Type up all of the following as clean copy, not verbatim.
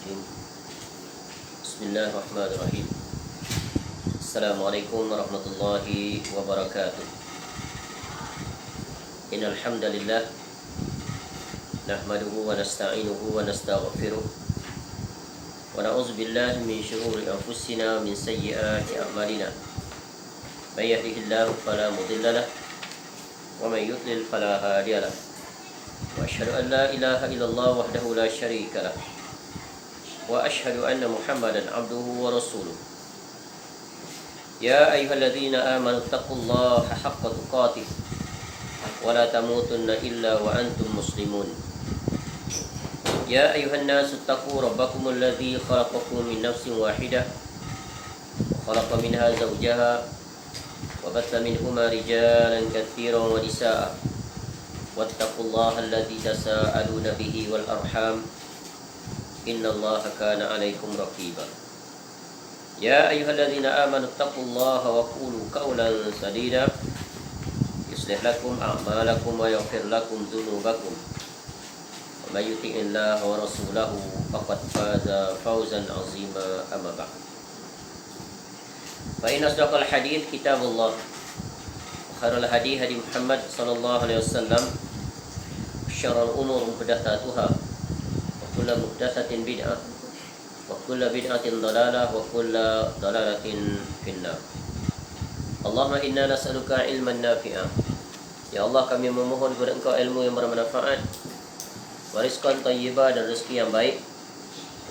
الرجيم بسم الله الرحمن الرحيم السلام عليكم ورحمة الله وبركاته إن الحمد لله نحمده ونستعينه ونستغفره ونعوذ بالله من شرور أنفسنا ومن سيئات أعمالنا من يهده الله فلا مضل له ومن يضلل فلا هادي له وأشهد أن لا إله إلا الله وحده لا شريك له وأشهد أن محمدا عبده ورسوله يا أيها الذين آمنوا اتقوا الله حق تقاته ولا تموتن إلا وأنتم مسلمون يا أيها الناس اتقوا ربكم الذي خلقكم من نفس واحدة وخلق منها زوجها وبث منهما رجالا كثيرا ونساء واتقوا الله الذي تساءلون به والأرحام إن الله كان عليكم رقيبا يا أيها الذين آمنوا اتقوا الله وقولوا قولا سديدا يصلح لكم أعمالكم ويغفر لكم ذنوبكم ومن يطع الله ورسوله فقد فاز فوزا عظيما أما بعد فإن أصدق الحديث كتاب الله وخير الهدي هدي محمد صلى الله عليه وسلم وشر الأمور محدثاتها وكل محدثة بدعة وكل بدعة ضلالة وكل ضلالة في النار اللهم إنا نسألك علما نافعا Ya Allah, kami memohon kepada Engkau ilmu yang bermanfaat, warizqan thayyibah dan rezeki yang baik,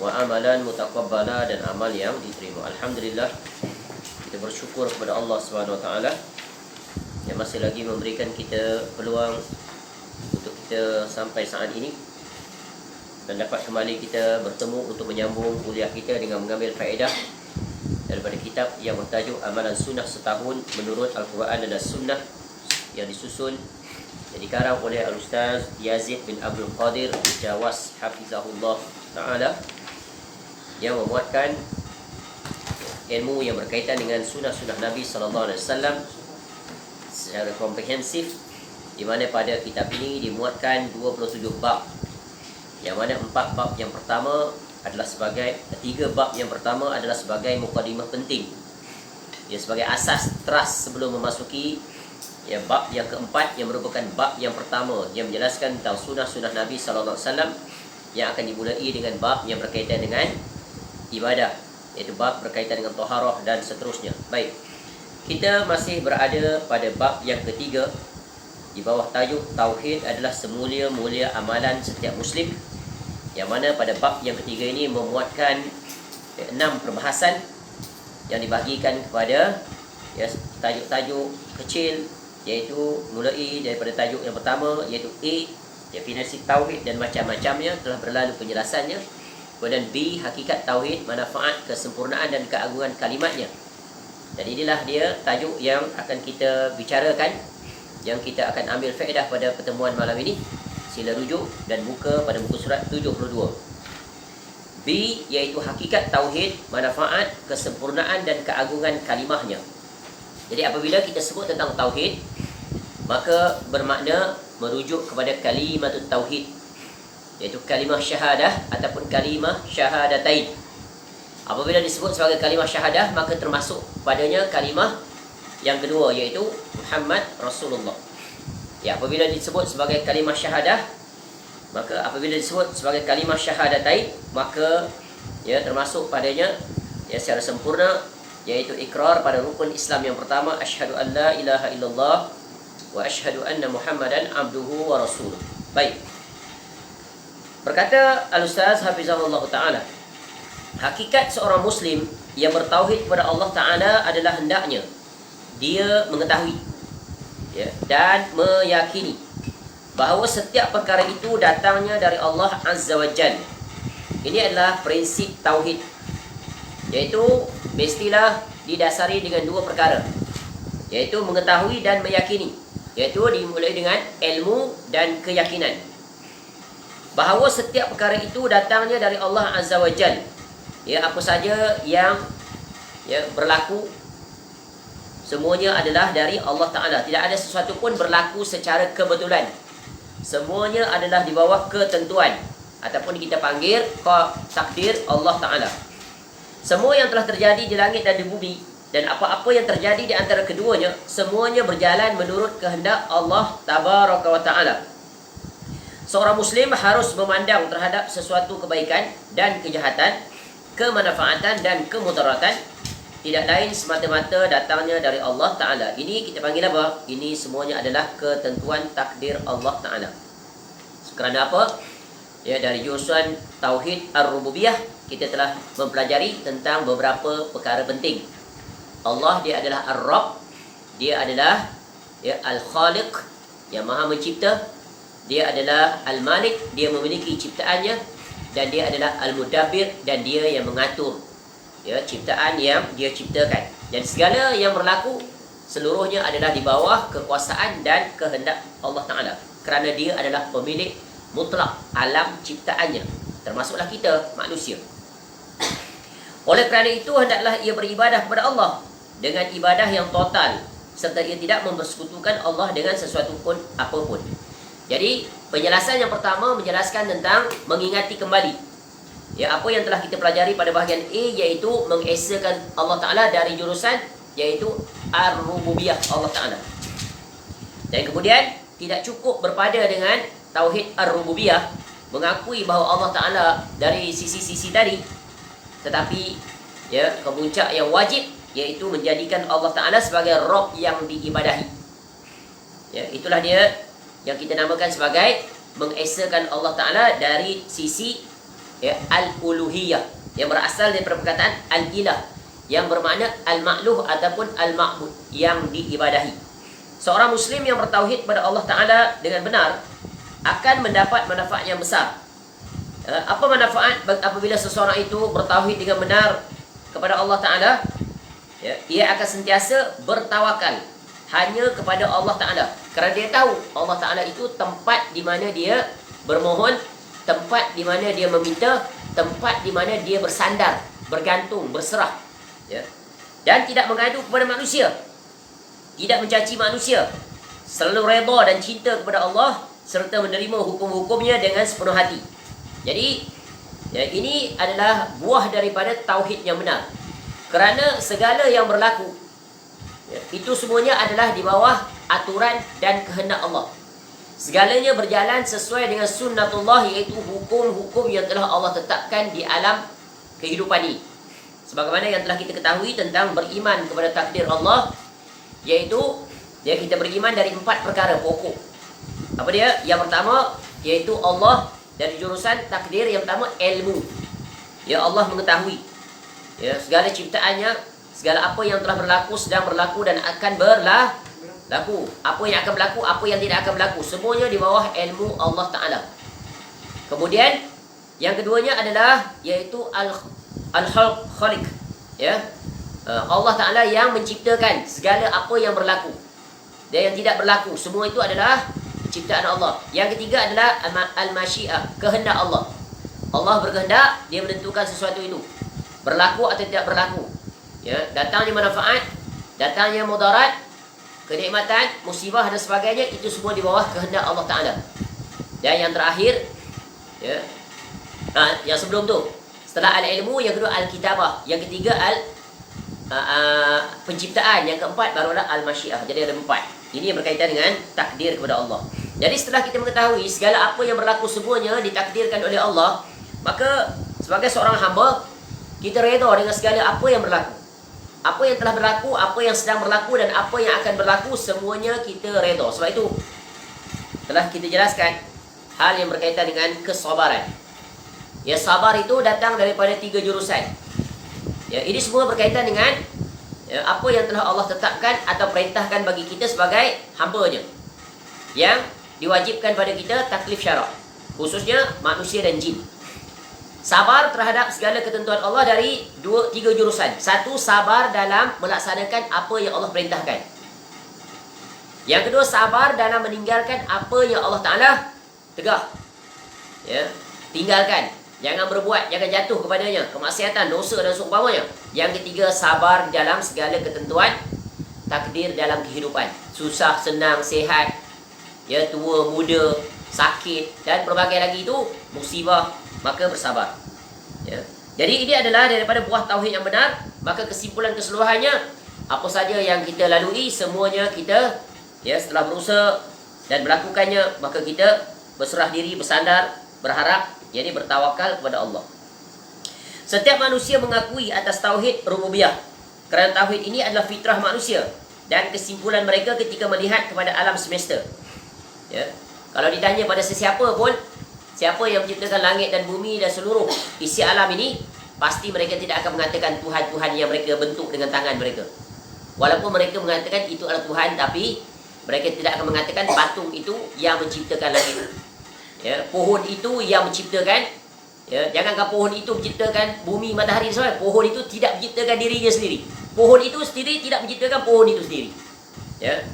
wa amalan mutaqabbala dan amal yang diterima. Alhamdulillah, kita bersyukur kepada Allah Subhanahu wa taala yang masih lagi memberikan kita peluang untuk kita sampai saat ini dan dapat kembali kita bertemu untuk menyambung kuliah kita dengan mengambil faedah daripada kitab yang bertajuk Amalan Sunnah Setahun Menurut Al-Quran dan As-Sunnah yang disusun, yang dikarang oleh Al-Ustaz Yazid bin Abdul Qadir Jawas Hafizahullah Ta'ala, yang memuatkan ilmu yang berkaitan dengan sunnah-sunnah Nabi SAW secara komprehensif, di mana pada kitab ini dimuatkan 27 bab, yang mana 4 bab yang pertama adalah sebagai 3 bab yang pertama adalah sebagai mukadimah penting, ia sebagai asas teras sebelum memasuki bab yang keempat, yang merupakan bab yang pertama yang menjelaskan tentang sunnah-sunnah Nabi SAW, yang akan dimulai dengan bab yang berkaitan dengan ibadah, iaitu bab berkaitan dengan taharah dan seterusnya. Baik, kita masih berada pada bab yang ketiga di bawah tajuk Tauhid adalah semulia-mulia amalan setiap Muslim, yang mana pada bab yang ketiga ini memuatkan 6 perbahasan yang dibahagikan kepada tajuk-tajuk kecil, iaitu mulai daripada tajuk yang pertama, iaitu A, definisi Tauhid dan macam-macamnya, telah berlalu penjelasannya. Kemudian B, hakikat Tauhid, manfaat, kesempurnaan dan keagungan kalimatnya. Dan inilah dia tajuk yang akan kita bicarakan, yang kita akan ambil faedah pada pertemuan malam ini. Sila rujuk dan buka pada muka surat 72. B, iaitu hakikat Tauhid, manfaat, kesempurnaan dan keagungan kalimahnya. Jadi apabila kita sebut tentang Tauhid, maka bermakna merujuk kepada kalimatut Tauhid, iaitu kalimah syahadah ataupun kalimah syahadatain. Apabila disebut sebagai kalimah syahadah, maka termasuk padanya kalimah yang kedua, iaitu Muhammad Rasulullah. Apabila disebut sebagai kalimah syahadah, maka apabila disebut sebagai kalimah syahadatain, maka termasuk padanya secara sempurna, iaitu ikrar pada rukun Islam yang pertama, asyhadu an la ilaha illallah wa asyhadu anna Muhammadan abduhu wa rasuluh. Baik, berkata Al-Ustaz Hafizahullah Ta'ala, hakikat seorang Muslim yang bertauhid kepada Allah Ta'ala adalah hendaknya dia mengetahui dan meyakini bahawa setiap perkara itu datangnya dari Allah Azza wa Jalla. Ini adalah prinsip tauhid, iaitu mestilah didasari dengan 2 perkara, iaitu mengetahui dan meyakini, iaitu dimulai dengan ilmu dan keyakinan bahawa setiap perkara itu datangnya dari Allah Azza wa Jalla. Apa saja yang berlaku, semuanya adalah dari Allah Ta'ala. Tidak ada sesuatu pun berlaku secara kebetulan. Semuanya adalah di bawah ketentuan. ataupun kita panggil takdir Allah Ta'ala. Semua yang telah terjadi di langit dan di bumi, dan apa-apa yang terjadi di antara keduanya, semuanya berjalan menurut kehendak Allah Tabaraka wa Ta'ala. Seorang Muslim harus memandang terhadap sesuatu kebaikan dan kejahatan, kemanfaatan dan kemudaratan, tidak lain semata-mata datangnya dari Allah Ta'ala. Ini kita panggil apa? Ini semuanya adalah ketentuan takdir Allah Ta'ala. Kerana apa? Ya, dari jurusan Tauhid Ar-Rububiyah, kita telah mempelajari tentang beberapa perkara penting. Allah, dia adalah Ar-Rabb, dia adalah Al-Khaliq, yang maha mencipta. Dia adalah Al-Malik, dia memiliki ciptaannya. Dan dia adalah Al-Mudabbir, dan dia yang mengatur ciptaan yang dia ciptakan. Dan segala yang berlaku seluruhnya adalah di bawah kekuasaan dan kehendak Allah Ta'ala. Kerana dia adalah pemilik mutlak alam ciptaannya, termasuklah kita manusia. Oleh kerana itu, hendaklah ia beribadah kepada Allah dengan ibadah yang total, serta ia tidak mempersekutukan Allah dengan sesuatu pun apapun. Jadi penjelasan yang pertama menjelaskan tentang mengingati kembali apa yang telah kita pelajari pada bahagian A, iaitu mengesakan Allah Ta'ala dari jurusan iaitu Ar-Rububiyah Allah Ta'ala. Dan kemudian tidak cukup berpada dengan Tauhid Ar-Rububiyah, mengakui bahawa Allah Ta'ala dari sisi-sisi tadi, tetapi kepuncak yang wajib iaitu menjadikan Allah Ta'ala sebagai Rabb yang diibadahi. Itulah dia yang kita namakan sebagai mengesakan Allah Ta'ala dari sisi Al-Uluhiyah, yang berasal daripada perkataan Al-Ilah, yang bermakna Al-Ma'luh ataupun Al-Ma'bud, yang diibadahi. Seorang Muslim yang bertauhid kepada Allah Ta'ala dengan benar akan mendapat manfaat yang besar. Apa manfaat apabila seseorang itu bertauhid dengan benar kepada Allah Ta'ala? Ia akan sentiasa bertawakal hanya kepada Allah Ta'ala, kerana dia tahu Allah Ta'ala itu tempat di mana dia bermohon, tempat di mana dia meminta, tempat di mana dia bersandar, bergantung, berserah. Dan tidak mengadu kepada manusia, tidak mencaci manusia, selalu redha dan cinta kepada Allah, serta menerima hukum-hukumnya dengan sepenuh hati. Jadi ini adalah buah daripada tauhid yang benar. Kerana segala yang berlaku itu semuanya adalah di bawah aturan dan kehendak Allah. Segalanya berjalan sesuai dengan sunnatullah, iaitu hukum-hukum yang telah Allah tetapkan di alam kehidupan ini. Sebagaimana yang telah kita ketahui tentang beriman kepada takdir Allah, iaitu kita beriman dari 4 perkara pokok. Apa dia? Yang pertama iaitu Allah, dari jurusan takdir yang pertama ilmu. Allah mengetahui segala ciptaannya, segala apa yang telah berlaku, sedang berlaku dan akan berlaku. Apa yang akan berlaku, apa yang tidak akan berlaku, semuanya di bawah ilmu Allah Ta'ala. Kemudian yang keduanya adalah iaitu Al-Khaliq. Allah Ta'ala yang menciptakan segala apa yang berlaku dan yang tidak berlaku, semua itu adalah ciptaan Allah. Yang ketiga adalah Al-Masyiah, kehendak Allah. Allah berkehendak, dia menentukan sesuatu itu berlaku atau tidak berlaku. Datangnya manfaat, datangnya mudarat, kenikmatan, musibah dan sebagainya, itu semua di bawah kehendak Allah Ta'ala. Dan yang terakhir yang sebelum tu, setelah al-ilmu, yang kedua al-kitabah, yang ketiga penciptaan, yang keempat barulah al-masyiah. Jadi ada 4. Ini yang berkaitan dengan takdir kepada Allah. Jadi setelah kita mengetahui segala apa yang berlaku semuanya ditakdirkan oleh Allah, maka sebagai seorang hamba, kita redha dengan segala apa yang berlaku. Apa yang telah berlaku, apa yang sedang berlaku dan apa yang akan berlaku, semuanya kita redha. Sebab itu telah kita jelaskan hal yang berkaitan dengan kesabaran. Sabar itu datang daripada 3 jurusan. Ini semua berkaitan dengan apa yang telah Allah tetapkan atau perintahkan bagi kita sebagai hamba-Nya, yang diwajibkan pada kita taklif syarak, khususnya manusia dan jin. Sabar terhadap segala ketentuan Allah dari 3 jurusan. 1, sabar dalam melaksanakan apa yang Allah perintahkan. Yang kedua, sabar dalam meninggalkan apa yang Allah Ta'ala tegah. Tinggalkan, jangan berbuat, jangan jatuh kepadanya, kemaksiatan, dosa dan seumpamanya. Yang ketiga, sabar dalam segala ketentuan takdir dalam kehidupan. Susah, senang, sihat, tua, muda, sakit dan berbagai lagi itu musibah, maka bersabar. Ya. Jadi ini adalah daripada buah tauhid yang benar. Maka kesimpulan keseluruhannya, apa saja yang kita lalui semuanya kita setelah berusaha dan melakukannya, maka kita berserah diri, bersandar, berharap, jadi bertawakal kepada Allah. Setiap manusia mengakui atas tauhid rububiyah, kerana tauhid ini adalah fitrah manusia dan kesimpulan mereka ketika melihat kepada alam semesta. Ya. Kalau ditanya pada sesiapa pun, siapa yang menciptakan langit dan bumi dan seluruh isi alam ini, pasti mereka tidak akan mengatakan Tuhan-Tuhan yang mereka bentuk dengan tangan mereka. Walaupun mereka mengatakan itu adalah Tuhan, tapi mereka tidak akan mengatakan patung itu yang menciptakan langit. Ya, pohon itu yang menciptakan. Ya, jangankan pohon itu menciptakan bumi, matahari, semua. Pohon itu tidak menciptakan dirinya sendiri. Pohon itu sendiri tidak menciptakan pohon itu sendiri. Ya.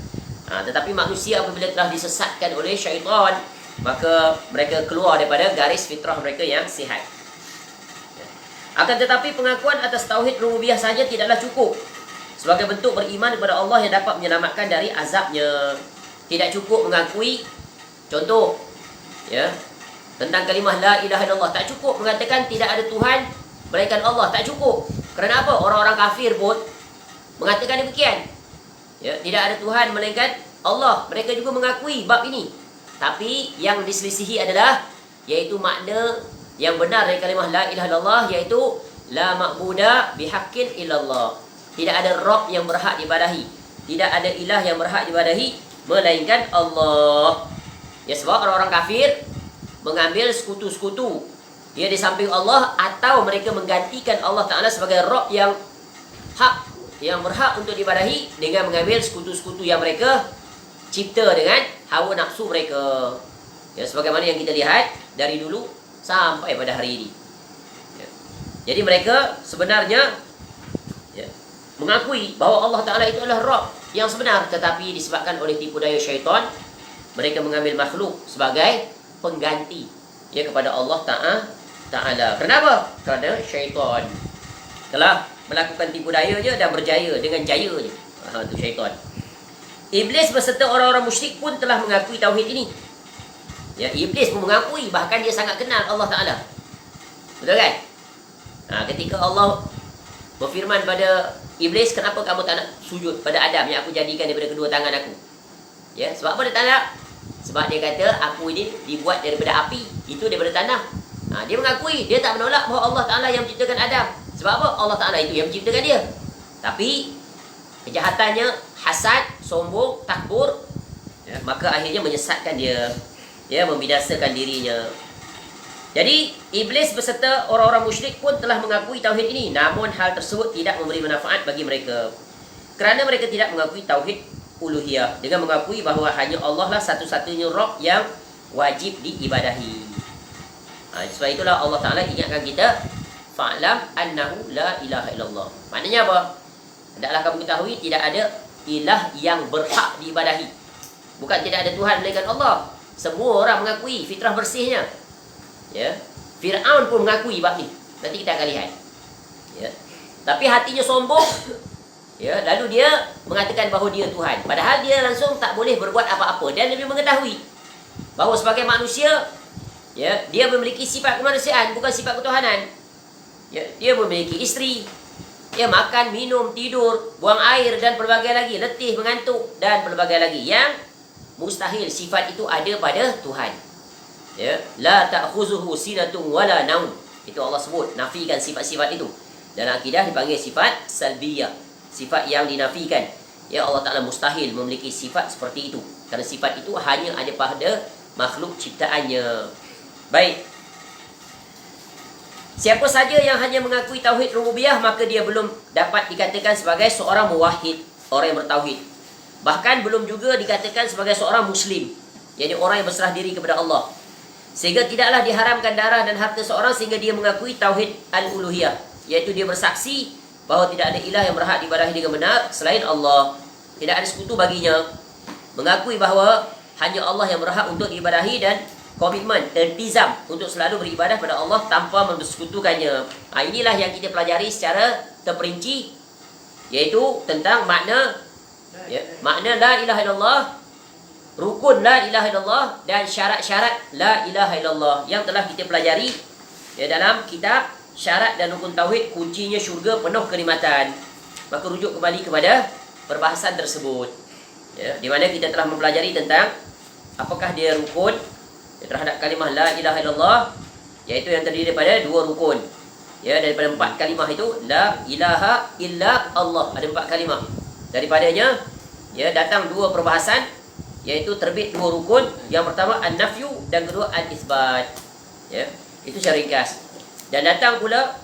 Tetapi manusia apabila telah disesatkan oleh syaitan, maka mereka keluar daripada garis fitrah mereka yang sihat. Ya. Akan tetapi pengakuan atas tauhid rububiyah saja tidaklah cukup sebagai bentuk beriman kepada Allah yang dapat menyelamatkan dari azabnya. Tidak cukup mengakui, contoh, ya, tentang kalimah la ilaha illallah, tak cukup mengatakan tidak ada Tuhan melainkan Allah, tak cukup. Kerana apa? Orang-orang kafir pun mengatakan demikian. Ya, tidak ada Tuhan melainkan Allah. Mereka juga mengakui bab ini. Tapi yang diselisihi adalah yaitu makna yang benar dari kalimah la ilaha illallah, iaitu la ma'buda bihaqqin illallah. Tidak ada Rabb yang berhak diibadahi, tidak ada ilah yang berhak diibadahi melainkan Allah. Ya, sebab orang-orang kafir mengambil sekutu-sekutu di samping Allah, atau mereka menggantikan Allah Ta'ala sebagai Rabb yang hak, yang berhak untuk diibadahi dengan mengambil sekutu-sekutu yang mereka cipta dengan hawa nafsu mereka. Ya, sebagaimana yang kita lihat dari dulu sampai pada hari ini. Ya. Jadi mereka sebenarnya mengakui bahawa Allah Ta'ala itu adalah Rabb yang sebenar, tetapi disebabkan oleh tipu daya syaitan, mereka mengambil makhluk sebagai pengganti kepada Allah Ta'ala. Kenapa? Kerana syaitan telah melakukan tipu daya je dan berjaya dengan jayanya. Itu syaitan. Iblis beserta orang-orang musyrik pun telah mengakui tauhid ini. Ya, Iblis pun mengakui, bahkan dia sangat kenal Allah Ta'ala. Betul kan? Ketika Allah berfirman pada Iblis, kenapa kamu tak nak sujud pada Adam yang aku jadikan daripada kedua tangan aku? Ya, sebab apa dia tak nak? Sebab dia kata aku ini dibuat daripada api, itu daripada tanah. Dia mengakui, dia tak menolak bahawa Allah Ta'ala yang menciptakan Adam. Sebab apa? Allah Ta'ala itu yang menciptakan dia. Tapi kejahatannya, hasad, sombong, takbur, maka akhirnya menyesatkan dia, membinasakan dirinya. Jadi Iblis beserta orang-orang musyrik pun telah mengakui tauhid ini, namun hal tersebut tidak memberi manfaat bagi mereka, kerana mereka tidak mengakui tauhid uluhiyah dengan mengakui bahawa hanya Allah lah satu-satunya Rabb yang wajib diibadahi. Sebab itulah Allah Ta'ala ingatkan kita, fa'lam annahu la ilaha illallah. Maknanya apa? Hendaklah kamu ketahui tidak ada ilah yang berhak diibadahi. Bukan tidak ada Tuhan melainkan Allah. Semua orang mengakui fitrah bersihnya. Ya, Fir'aun pun mengakui bab ni. Nanti kita akan lihat. Ya. Tapi hatinya sombong. Ya, lalu dia mengatakan bahawa dia Tuhan. Padahal dia langsung tak boleh berbuat apa-apa. Dan lebih mengetahui bahawa sebagai manusia, dia memiliki sifat kemanusiaan, bukan sifat ketuhanan. Ya, dia memiliki isteri. Dia makan, minum, tidur, buang air dan pelbagai lagi, letih, mengantuk dan pelbagai lagi. Yang mustahil sifat itu ada pada Tuhan. Ya, la ta'khuzuhu sinatun wala naum. Itu Allah sebut, nafikan sifat-sifat itu. Dalam akidah dipanggil sifat salbiyah, sifat yang dinafikan. Ya, Allah Ta'ala mustahil memiliki sifat seperti itu, kerana sifat itu hanya ada pada makhluk ciptaannya. Baik. Siapa saja yang hanya mengakui tauhid rububiyah, maka dia belum dapat dikatakan sebagai seorang muwahhid, orang yang bertauhid. Bahkan belum juga dikatakan sebagai seorang muslim, yakni orang yang berserah diri kepada Allah. Sehingga tidaklah diharamkan darah dan harta seorang sehingga dia mengakui tauhid al-uluhiyah, iaitu dia bersaksi bahawa tidak ada ilah yang berhak diibadahi dengan benar selain Allah. Tidak ada sekutu baginya. Mengakui bahawa hanya Allah yang berhak untuk diibadahi dan komitmen, iltizam untuk selalu beribadah pada Allah tanpa mempersekutukannya. Inilah yang kita pelajari secara terperinci, iaitu tentang makna makna la ilaha illallah rukun la ilaha illallah dan syarat-syarat la ilaha illallah yang telah kita pelajari dalam kitab Syarat dan Rukun Tauhid Kuncinya Syurga Penuh Kenikmatan. Maka rujuk kembali kepada perbahasan tersebut, di mana kita telah mempelajari tentang apakah dia rukun terhadap kalimah la ilaha illallah, iaitu yang terdiri daripada 2 rukun. Daripada 4 kalimah itu la ilaha illa Allah, ada 4 kalimah. Daripadanya datang 2 perbahasan, iaitu terbit 2 rukun. Yang pertama an-nafyu dan kedua al-itsbat. Itu secara ringkas. Dan datang pula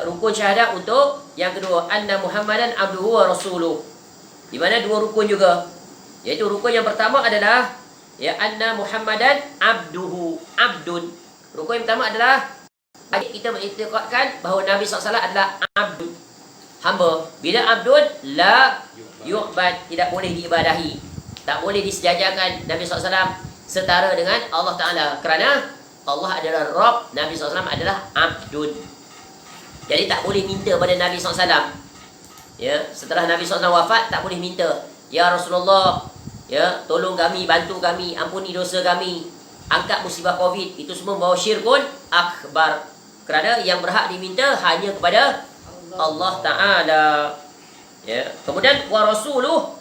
rukun syahadat untuk yang kedua, anna Muhammadan abduhu wa rasuluh, di mana 2 rukun juga, iaitu rukun yang pertama adalah anna Muhammadan abduhu, abdun. Rukun yang pertama adalah kita mengiktikadkan bahawa Nabi SAW adalah abdun, hamba. Bila abdun, la yu'bad, tidak boleh diibadahi, tak boleh disejajarkan Nabi SAW setara dengan Allah Ta'ala, kerana Allah adalah Rabb, Nabi SAW adalah abdun. Jadi tak boleh minta pada Nabi SAW. Setelah Nabi SAW wafat, tak boleh minta, ya Rasulullah, tolong kami, bantu kami, ampuni dosa kami, angkat musibah Covid. Itu semua membawa syirkun akbar. Kerana yang berhak diminta hanya kepada Allah Ta'ala. Kemudian wa rasuluh,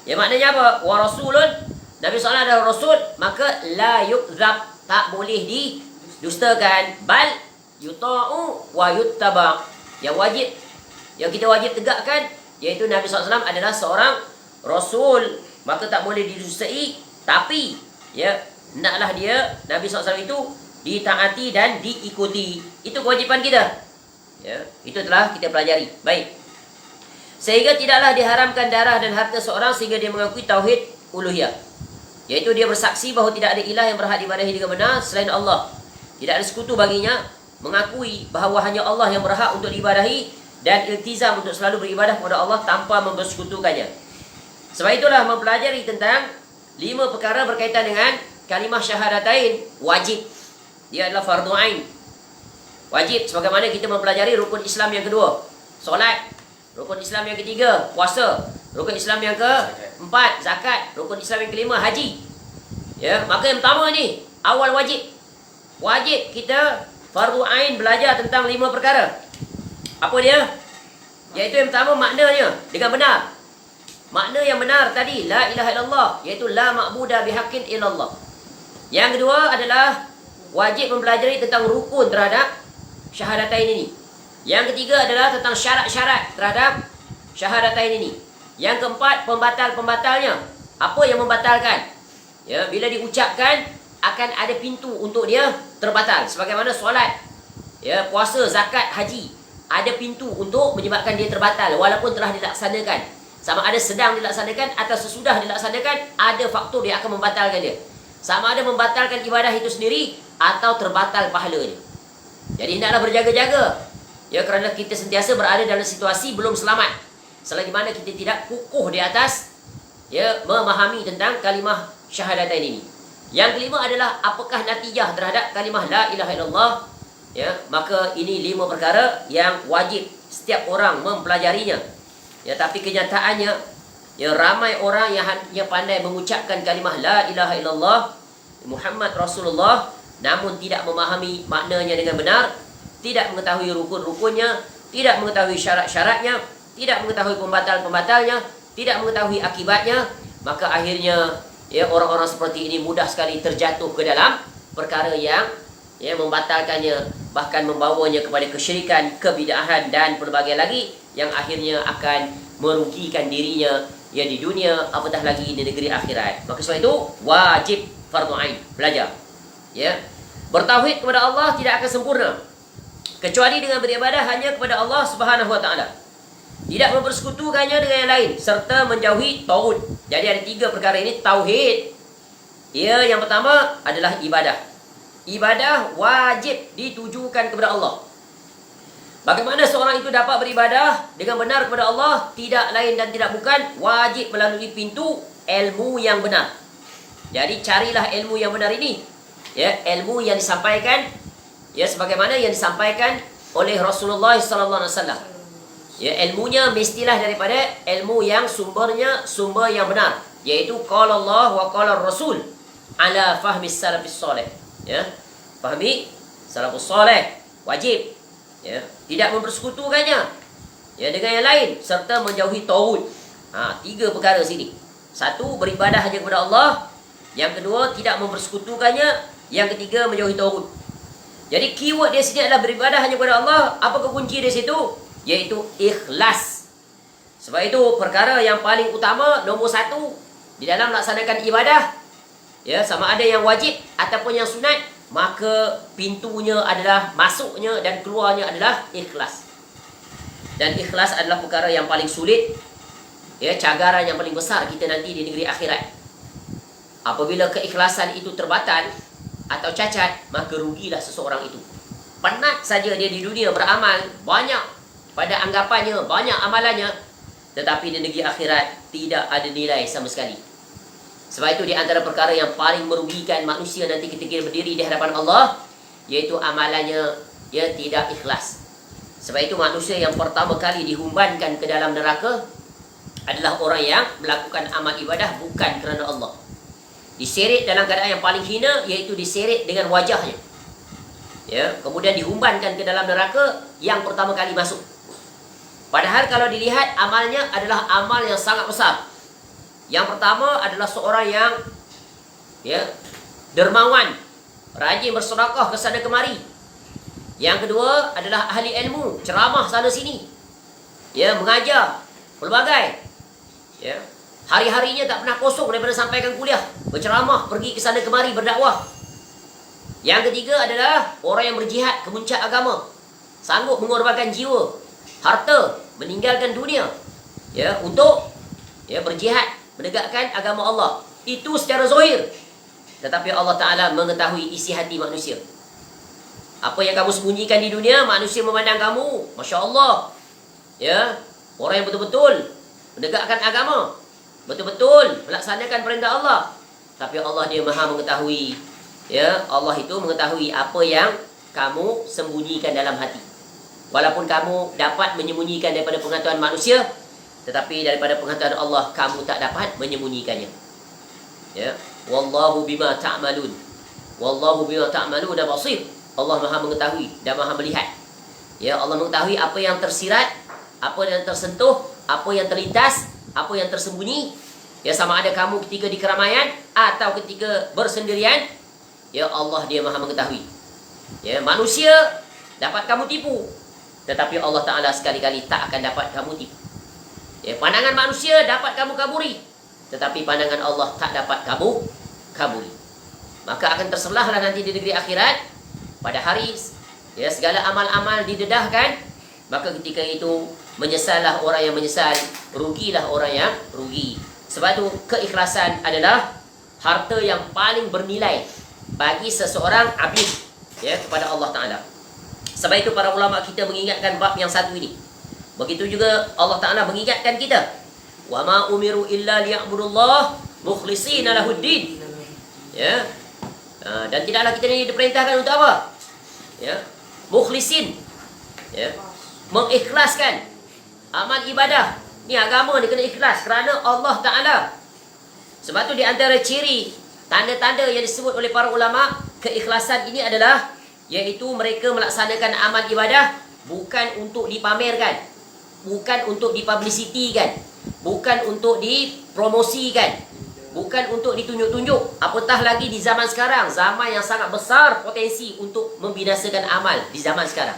maknanya apa? Wa rasulun, Nabi SAW adalah rasul, maka la yukzab, tak boleh didustakan. Bal yuta'u wa yuttaba, yang wajib, yang kita wajib tegakkan, iaitu Nabi SAW adalah seorang rasul, maka tak boleh didustai. Tapi hendaklah dia, Nabi SAW itu, ditaati dan diikuti. Itu kewajipan kita. Itu telah kita pelajari. Baik. Sehingga tidaklah diharamkan darah dan harta seorang sehingga dia mengakui tauhid uluhiyah, iaitu dia bersaksi bahawa tidak ada ilah yang berhak diibadahi dengan benar selain Allah, tidak ada sekutu baginya, mengakui bahawa hanya Allah yang berhak untuk diibadahi, dan iltizam untuk selalu beribadah kepada Allah tanpa mempersekutukannya. Sebab itulah mempelajari tentang 5 perkara berkaitan dengan kalimah syahadatain wajib. Dia adalah fardu ain, wajib. Sebagaimana kita mempelajari rukun Islam yang kedua, solat. Rukun Islam yang ketiga, puasa. Rukun Islam yang keempat, zakat. Rukun Islam yang kelima, haji. Maka yang pertama ni, awal wajib. Wajib kita fardu ain belajar tentang 5 perkara. Apa dia? Iaitu yang pertama, maknanya dengan benar. Makna yang benar tadi, la ilaha illallah, iaitu la ma'budah bihaqqin illallah. Yang kedua adalah wajib mempelajari tentang rukun terhadap syahadatain ini. Yang ketiga adalah tentang syarat-syarat terhadap syahadatain ini. Yang keempat, pembatal-pembatalnya. Apa yang membatalkan? Bila diucapkan, akan ada pintu untuk dia terbatal. Sebagaimana solat, puasa, zakat, haji, ada pintu untuk menyebabkan dia terbatal walaupun telah dilaksanakan. Sama ada sedang dilaksanakan atau sesudah dilaksanakan, ada faktor yang akan membatalkan dia. Sama ada membatalkan ibadah itu sendiri atau terbatal pahalanya. Jadi hendaklah berjaga-jaga, kerana kita sentiasa berada dalam situasi belum selamat selagi mana kita tidak kukuh di atas memahami tentang kalimah syahadatain ini. Yang kelima adalah apakah natijah terhadap kalimah la ilaha illallah. Maka ini 5 perkara yang wajib setiap orang mempelajarinya. Tapi kenyataannya ramai orang yang pandai mengucapkan kalimah la ilaha illallah Muhammad Rasulullah, namun tidak memahami maknanya dengan benar, tidak mengetahui rukun-rukunnya, tidak mengetahui syarat-syaratnya, tidak mengetahui pembatal-pembatalnya, tidak mengetahui akibatnya. Maka akhirnya orang-orang seperti ini mudah sekali terjatuh ke dalam perkara yang membatalkannya, bahkan membawanya kepada kesyirikan, kebid'ahan dan pelbagai lagi yang akhirnya akan merugikan dirinya di dunia, apatah lagi di negeri akhirat. Maka sebab itu wajib fardu ain belajar. Bertauhid kepada Allah tidak akan sempurna kecuali dengan beribadah hanya kepada Allah Subhanahu wa taala, tidak mempersekutukannya dengan yang lain, serta menjauhi taghut. Jadi ada 3 perkara ini tauhid. Yang pertama adalah ibadah. Ibadah wajib ditujukan kepada Allah. Bagaimana seorang itu dapat beribadah dengan benar kepada Allah? Tidak lain dan tidak bukan, wajib melalui pintu ilmu yang benar. Jadi carilah ilmu yang benar ini. Ilmu yang disampaikan sebagaimana yang disampaikan oleh Rasulullah sallallahu alaihi wasallam. Ilmunya mestilah daripada ilmu yang sumber yang benar. Iaitu qala Allah wa qala Rasul ala fahmi salafis soleh. Ya. Fahami salafus soleh wajib, ya, tidak mempersekutukannya, ya, dengan yang lain, serta menjauhi tauhid. 3 perkara sini. 1, beribadah hanya kepada Allah. Yang kedua, tidak mempersekutukannya. Yang ketiga, menjauhi tauhid. Jadi keyword dia sini adalah beribadah hanya kepada Allah. Apa kunci di situ? Yaitu ikhlas. Sebab itu perkara yang paling utama, nombor 1 di dalam melaksanakan ibadah, ya, sama ada yang wajib ataupun yang sunat, maka pintunya adalah, masuknya dan keluarnya adalah ikhlas. Dan ikhlas adalah perkara yang paling sulit, ya, cagaran yang paling besar kita nanti di negeri akhirat. Apabila keikhlasan itu terbatal atau cacat, maka rugilah seseorang itu. Penat saja dia di dunia beramal banyak, pada anggapannya banyak amalannya, tetapi di negeri akhirat tidak ada nilai sama sekali. Sebab itu di antara perkara yang paling merugikan manusia nanti ketika berdiri di hadapan Allah, yaitu amalannya, ya, tidak ikhlas. Sebab itu manusia yang pertama kali dihumbankan ke dalam neraka adalah orang yang melakukan amal ibadah bukan kerana Allah. Diseret dalam keadaan yang paling hina, iaitu diseret dengan wajahnya, ya, kemudian dihumbankan ke dalam neraka yang pertama kali masuk. Padahal kalau dilihat amalnya adalah amal yang sangat besar. Yang pertama adalah seorang yang, ya, dermawan, rajin bersedekah ke sana kemari. Yang kedua adalah ahli ilmu, ceramah sana sini, ya, mengajar pelbagai, ya, hari-harinya tak pernah kosong daripada sampaikan kuliah, berceramah, pergi ke sana kemari, berdakwah. Yang ketiga adalah orang yang berjihad ke puncak agama, sanggup mengorbankan jiwa, harta, meninggalkan dunia, ya, untuk, ya, berjihad menegakkan agama Allah. Itu secara zahir. Tetapi Allah Ta'ala mengetahui isi hati manusia. Apa yang kamu sembunyikan di dunia, manusia memandang kamu, Masya Allah, ya, orang yang betul-betul menegakkan agama, betul-betul melaksanakan perintah Allah. Tapi Allah dia maha mengetahui, ya, Allah itu mengetahui apa yang kamu sembunyikan dalam hati. Walaupun kamu dapat menyembunyikan daripada pengetahuan manusia, tetapi daripada pengetahuan Allah kamu tak dapat menyembunyikannya. Ya, wallahu bima ta'malun. Wallahu bima ta'malun basir. Allah maha mengetahui dan maha melihat. Ya, Allah mengetahui apa yang tersirat, apa yang tersentuh, apa yang terlintas, apa yang tersembunyi. Ya, sama ada kamu ketika di keramaian atau ketika bersendirian, ya, Allah dia maha mengetahui. Ya, manusia dapat kamu tipu, tetapi Allah Ta'ala sekali-kali tak akan dapat kamu tipu. Ya, pandangan manusia dapat kamu kaburi, tetapi pandangan Allah tak dapat kamu kaburi. Maka akan terselahlah nanti di negeri akhirat, pada hari, ya, segala amal-amal didedahkan. Maka ketika itu menyesallah orang yang menyesal, rugilah orang yang rugi. Sebab itu keikhlasan adalah harta yang paling bernilai bagi seseorang abid, ya, kepada Allah Ta'ala. Sebab itu para ulama kita mengingatkan bab yang satu ini. Begitu juga Allah Ta'ala mengingatkan kita, wa ma umiru illa liya'budullah mukhlishina lahuddin. Ya. Dan tidaklah kita ini diperintahkan untuk apa? Ya, mukhlisin, ya, mengikhlaskan amal ibadah. Ni agama ni kena ikhlas kerana Allah Ta'ala. Sebab tu di antara ciri, tanda-tanda yang disebut oleh para ulama keikhlasan ini adalah, iaitu mereka melaksanakan amal ibadah bukan untuk dipamerkan, bukan untuk dipublicitikan, bukan untuk dipromosikan, bukan untuk ditunjuk-tunjuk. Apatah lagi di zaman sekarang, zaman yang sangat besar potensi untuk membinasakan amal di zaman sekarang.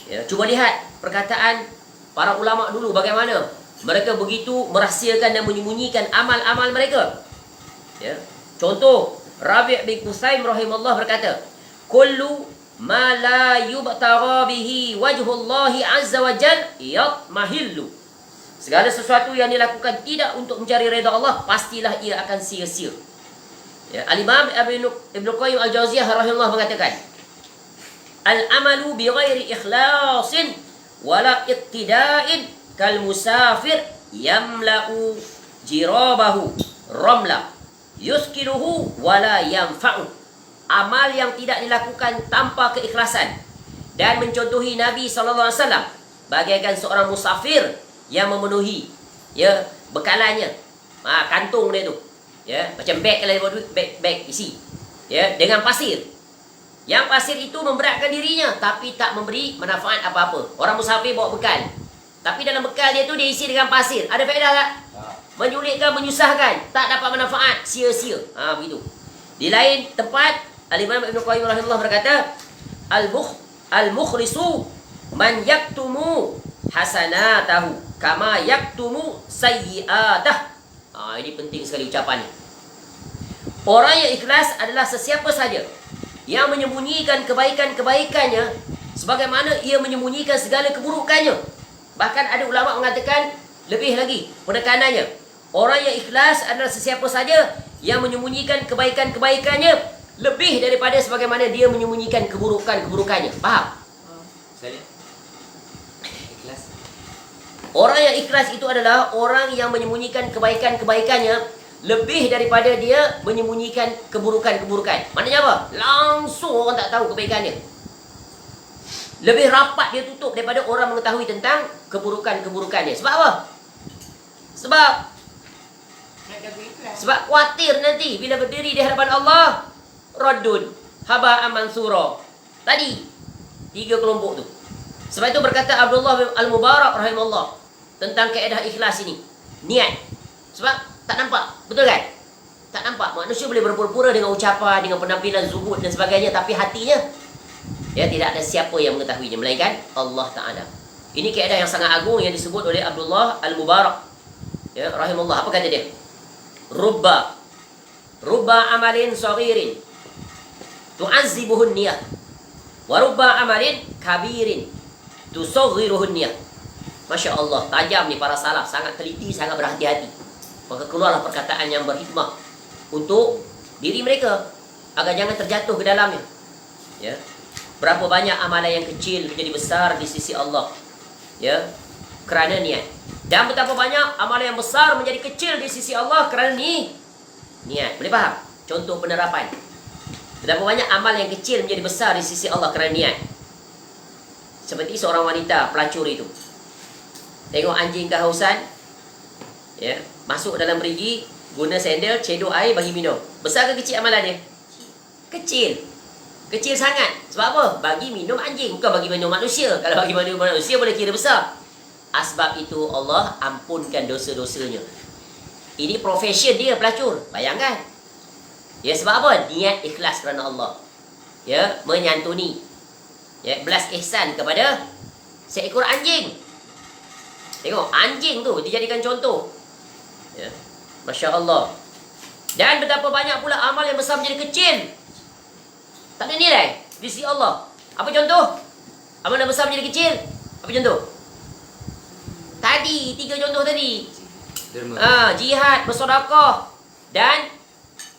Ya, cuba lihat perkataan para ulama dulu bagaimana mereka begitu merahsiakan dan menyembunyikan amal-amal mereka. Ya, contoh Rabi' bin Qusaim rahimahullah berkata, kullu ma la yubtagha bihi wajhullahi azza wa jal yatmahillu. Segala sesuatu yang dilakukan tidak untuk mencari redha Allah, pastilah ia akan sia-sia. Ya, Al-Imam Ibn Qayyim Al-Jauziyah rahimahullah mengatakan, al-amalu bi ghairi ikhlasin wala iqtida'in kal musafir yamla'u jirabahu ramla yuskiluhu wala yanfa'u. Amal yang tidak dilakukan tanpa keikhlasan dan mencontohi Nabi SAW bagaikan seorang musafir yang memenuhi, ya, bekalannya. kantung dia tu. Ya, macam beg kalau bawa duit, beg isi. Ya, dengan pasir. Yang pasir itu memberatkan dirinya tapi tak memberi manfaat apa-apa. Orang musafir bawa bekal. Tapi dalam bekal dia tu dia isi dengan pasir. Ada faedah tak? Menyulitkan, menyusahkan, tak dapat manfaat, sia-sia. Begitu. Di lain tempat Al-Imam Ibn Qayyim rahimahullah berkata, Al-mukhlisu man yaktumu hasanatahu kama yaktumu sayyi'atah. Ini penting sekali ucapan ni. Orang yang ikhlas adalah sesiapa saja yang menyembunyikan kebaikan-kebaikannya sebagaimana ia menyembunyikan segala keburukannya. Bahkan ada ulama mengatakan lebih lagi penekanannya. Orang yang ikhlas adalah sesiapa saja yang menyembunyikan kebaikan-kebaikannya lebih daripada sebagaimana dia menyembunyikan keburukan-keburukannya. Faham? Ikhlas. Orang yang ikhlas itu adalah orang yang menyembunyikan kebaikan-kebaikannya lebih daripada dia menyembunyikan keburukan-keburukan. Maknanya apa? Langsung orang tak tahu kebaikannya. Lebih rapat dia tutup daripada orang mengetahui tentang keburukan-keburukannya. Sebab apa? Sebab khawatir nanti bila berdiri di hadapan Allah, raddun haba'an mansura. Tadi 3 kelompok tu. Sebab itu berkata Abdullah Al-Mubarak rahimahullah tentang kaedah ikhlas ini. Niat. Sebab tak nampak, betul kan? Tak nampak. Manusia boleh berpura-pura dengan ucapan, dengan penampilan zuhud dan sebagainya, tapi hatinya tidak ada siapa yang mengetahuinya melainkan Allah Ta'ala. Ini kaedah yang sangat agung yang disebut oleh Abdullah Al-Mubarak rahimahullah. Apa kata dia? Rubba amalin saghirin tu'azzibuhun niyah wa rubba amalin kabirin tusaghiruhun niyah. Masya Allah, tajam ni para salaf, sangat teliti, sangat berhati-hati. Maka keluarlah perkataan yang berhikmah untuk diri mereka agar jangan terjatuh ke dalamnya. Ya. Berapa banyak amalan yang kecil menjadi besar di sisi Allah. Ya. Kerana niat. Dan betapa banyak amalan yang besar menjadi kecil di sisi Allah kerana niat. Boleh faham? Contoh penerapan. Betapa banyak amal yang kecil menjadi besar di sisi Allah kerana niat. Seperti seorang wanita pelacur itu. Tengok anjing kehausan, ya, masuk dalam perigi, guna sendal, cedok air bagi minum. Besar ke kecil amalan dia? Kecil. Kecil sangat. Sebab apa? Bagi minum anjing, bukan bagi minum manusia. Kalau bagi minum manusia boleh kira besar. Sebab itu Allah ampunkan dosa-dosanya. Ini profession dia pelacur. Bayangkan. Ya, sebab apa? Niat ikhlas kerana Allah. Ya, menyantuni. Ya, belas ihsan kepada seekor anjing. Tengok, anjing tu dijadikan contoh. Ya. Masya Allah. Dan betapa banyak pula amal yang besar menjadi kecil. Tak ada nilai di sisi Allah. Apa contoh? Amal yang besar menjadi kecil. Apa contoh? Tadi, 3 contoh tadi. Jihad, bersedekah dan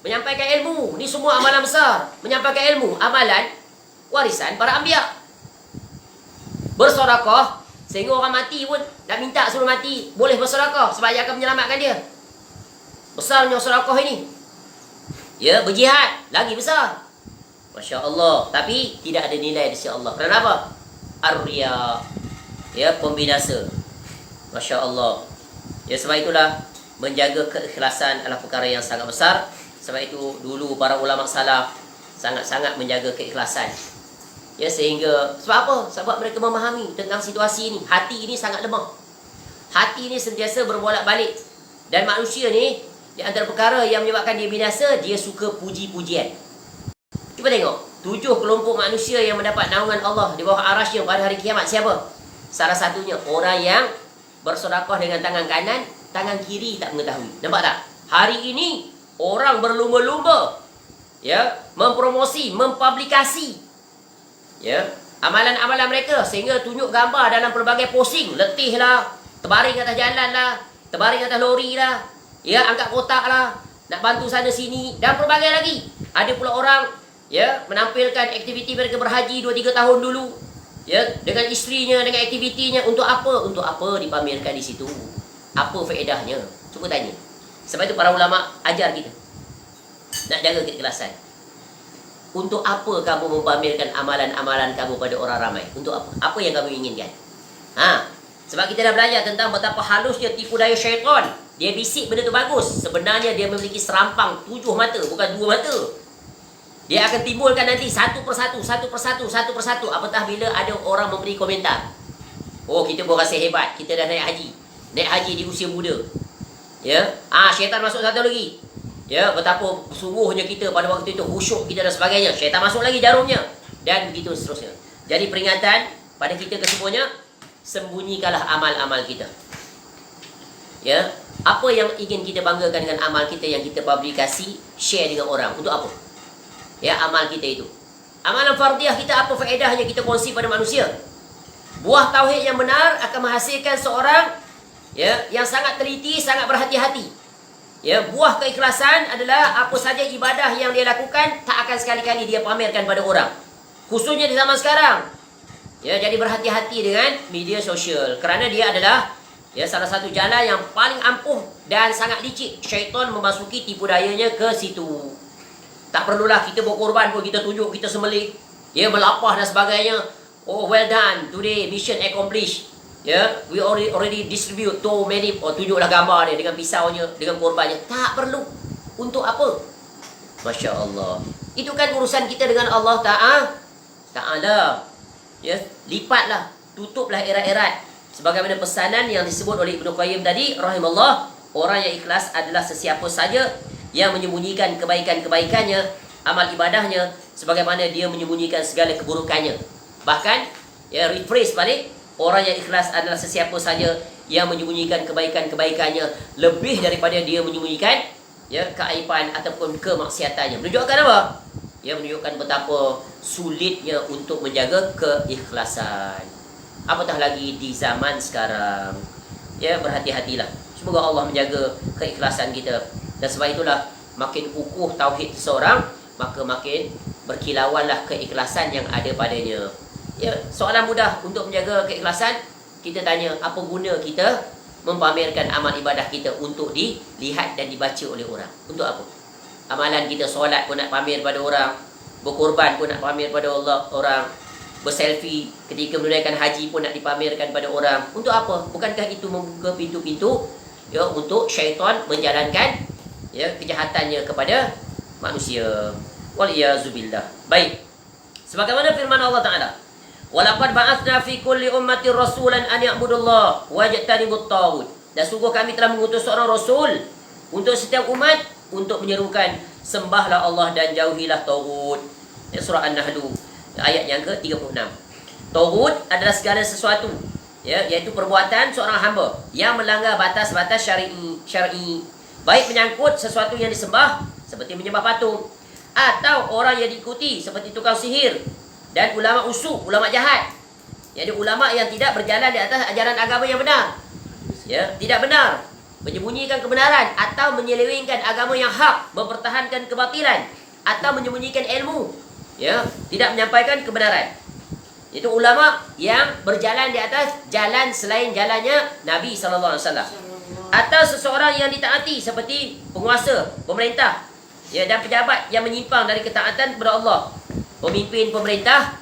menyampaikan ilmu. Ni semua amalan besar. Menyampaikan ilmu, amalan warisan para anbiya. Bersedekah, sehingga orang mati pun nak minta suruh mati, boleh bersedekah sebab dia akan menyelamatkan dia. Besarnya sedekah ini. Ya, berjihad lagi besar. Masya Allah. Tapi tidak ada nilai di sisi Allah. Kerana apa? Ar-riya. Ya, pembinasa. Masya Allah. Ya, sebab itulah menjaga keikhlasan adalah perkara yang sangat besar. Sebab itu dulu para ulama salaf sangat-sangat menjaga keikhlasan. Ya, sehingga sebab apa? Sebab mereka memahami tentang situasi ini. Hati ini sangat lemah. Hati ini sentiasa berbolak-balik. Dan manusia ni, di antara perkara yang menyebabkan dia binasa, dia suka puji-pujian. Cuba tengok, 7 kelompok manusia yang mendapat naungan Allah di bawah arasy-Nya pada hari kiamat siapa? Salah satunya orang yang bersedekah dengan tangan kanan, tangan kiri tak mengetahui. Nampak tak? Hari ini orang berlumba-lumba, ya, mempromosi, mempublikasi, ya, amalan-amalan mereka sehingga tunjuk gambar dalam pelbagai posting, letih lah, terbaring atas jalan lah, terbaring atas lori lah, ya, angkat kotak lah, nak bantu sana sini dan pelbagai lagi. Ada pula orang, ya, menampilkan aktiviti mereka berhaji 2-3 tahun dulu, ya, dengan isterinya, dengan aktivitinya. Untuk apa? Untuk apa dipamerkan di situ? Apa faedahnya? Cuba tanya. Sebab itu para ulama ajar kita nak jaga keikhlasan. Untuk apa kamu mempamerkan amalan-amalan kamu pada orang ramai? Untuk apa? Apa yang kamu inginkan? Sebab kita dah belajar tentang betapa halusnya tipu daya syaitan Dia bisik benda tu bagus. Sebenarnya dia memiliki serampang 7 mata, bukan 2 mata. Dia akan timbulkan nanti satu persatu. Apatah bila ada orang memberi komentar. Oh, kita berasa hebat, kita dah naik haji. Naik haji di usia muda. Ya, syaitan masuk satu lagi. Ya, betapa sungguhnya kita pada waktu itu, khusyuk kita dan sebagainya. Syaitan masuk lagi jarumnya. Dan begitu seterusnya. Jadi peringatan pada kita kesemuanya, sembunyikanlah amal-amal kita. Ya, apa yang ingin kita banggakan dengan amal kita yang kita publikasi, share dengan orang. Untuk apa? Ya, amal kita itu. Amalan fardiyah kita, apa faedahnya kita kongsi pada manusia? Buah tauhid yang benar akan menghasilkan seorang yang sangat teliti, sangat berhati-hati. Ya, buah keikhlasan adalah apa saja ibadah yang dia lakukan tak akan sekali-kali dia pamerkan pada orang. Khususnya di zaman sekarang. Ya, jadi berhati-hati dengan media sosial kerana dia adalah salah satu jalan yang paling ampuh dan sangat licik. Syaitan memasuki tipu dayanya ke situ. Tak perlulah kita berkorban pun, kita tunjuk, kita sembelih, melapah dan sebagainya. Oh, well done, today mission accomplished. We already distribute to many. Tunjuklah gambar dia dengan pisaunya, dengan korbannya. Tak perlu. Untuk apa? Masya Allah. Itu kan urusan kita dengan Allah Ta'ala. Lipatlah, tutuplah erat-erat. Sebagaimana pesanan yang disebut oleh Ibnu Qayyim tadi, rahimallah, orang yang ikhlas adalah sesiapa saja yang menyembunyikan kebaikan-kebaikannya, amal ibadahnya, sebagaimana dia menyembunyikan segala keburukannya. Bahkan, rephrase balik, orang yang ikhlas adalah sesiapa saja yang menyembunyikan kebaikan-kebaikannya lebih daripada dia menyembunyikan keaiban ataupun kemaksiatannya. Menunjukkan apa? Menunjukkan betapa sulitnya untuk menjaga keikhlasan. Apatah lagi di zaman sekarang. Berhati-hatilah. Semoga Allah menjaga keikhlasan kita. Dan sebab itulah makin kukuh tauhid seseorang, maka makin berkilauanlah keikhlasan yang ada padanya. Soalan mudah untuk menjaga keikhlasan. Kita tanya, apa guna kita mempamerkan amal ibadah kita untuk dilihat dan dibaca oleh orang? Untuk apa? Amalan kita, solat pun nak pamer pada orang, berkorban pun nak pamer pada orang, berselfie ketika menunaikan haji pun nak dipamerkan pada orang. Untuk apa? Bukankah itu membuka pintu-pintu untuk syaitan menjalankan kejahatannya kepada manusia? Waliyazubillah. Baik. Sebagaimana firman Allah Ta'ala, walaqad ba'atsna fi kulli ummatin rasulan an ya'budullah wajtanibut taghut. Dan sungguh kami telah mengutus seorang rasul untuk setiap umat untuk menyerukan sembahlah Allah dan jauhilah taghut. Surah An-Nahl ayat yang ke-36. Taghut adalah segala sesuatu iaitu perbuatan seorang hamba yang melanggar batas-batas syar'i, baik menyangkut sesuatu yang disembah seperti menyembah patung, atau orang yang diikuti seperti tukang sihir dan ulama usuk, ulama jahat. Jadi ulama yang tidak berjalan di atas ajaran agama yang benar. Tidak benar, menyembunyikan kebenaran atau menyelewengkan agama yang hak, mempertahankan kebatilan atau menyembunyikan ilmu. Tidak menyampaikan kebenaran. Itu ulama yang berjalan di atas jalan selain jalannya Nabi SAW. Atau seseorang yang ditaati seperti penguasa, pemerintah, dan pejabat yang menyimpang dari ketaatan kepada Allah. Pemimpin pemerintah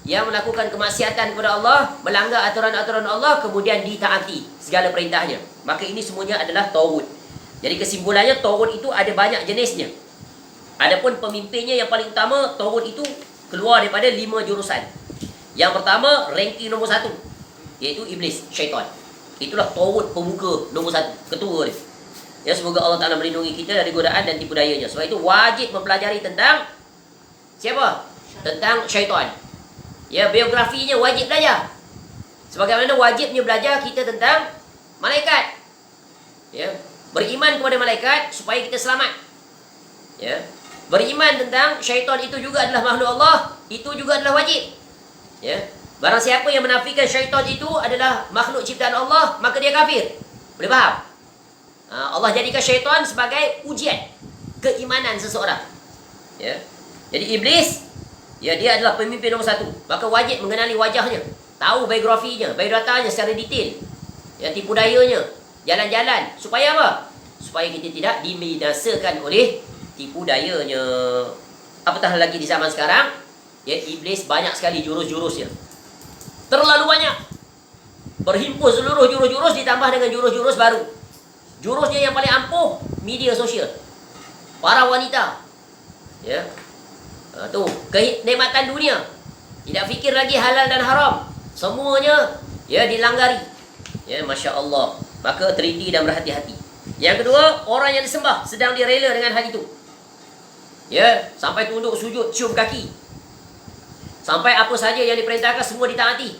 yang melakukan kemaksiatan kepada Allah, melanggar aturan-aturan Allah, kemudian ditaati segala perintahnya. Maka ini semuanya adalah taghut. Jadi kesimpulannya, taghut itu ada banyak jenisnya. Adapun pemimpinnya yang paling utama, taghut itu keluar daripada 5 jurusan. Yang pertama, ranking nombor 1, iaitu iblis, syaitan. Itulah taghut pemuka nombor 1, ketua dia. Semoga Allah Ta'ala melindungi kita dari godaan dan tipu dayanya. Sebab itu wajib mempelajari tentang siapa? Tentang syaitan. Biografinya wajib belajar. Sebagaimana wajibnya belajar kita tentang malaikat. Beriman kepada malaikat supaya kita selamat. Beriman tentang syaitan itu juga adalah makhluk Allah, itu juga adalah wajib. Barang siapa yang menafikan syaitan itu adalah makhluk ciptaan Allah, maka dia kafir. Boleh faham? Allah jadikan syaitan sebagai ujian keimanan seseorang. Jadi iblis, dia adalah pemimpin nombor 1. Maka wajib mengenali wajahnya, tahu biografinya, biodatanya secara detail, tipu dayanya, jalan-jalan. Supaya apa? Supaya kita tidak dibinasakan oleh tipu dayanya. Apatah lagi di zaman sekarang, iblis banyak sekali jurus-jurusnya. Terlalu banyak. Berhimpun seluruh jurus-jurus ditambah dengan jurus-jurus baru. Jurusnya yang paling ampuh, media sosial. Para wanita. Ya. Tu, kenikmatan dunia. Tidak fikir lagi halal dan haram. Semuanya ya dilanggari. Ya, Masya Allah. Maka teliti dan berhati-hati. Yang kedua, orang yang disembah sedang direla dengan hal itu. Ya, sampai tunduk sujud cium kaki. Sampai apa saja yang diperintahkan semua ditaati.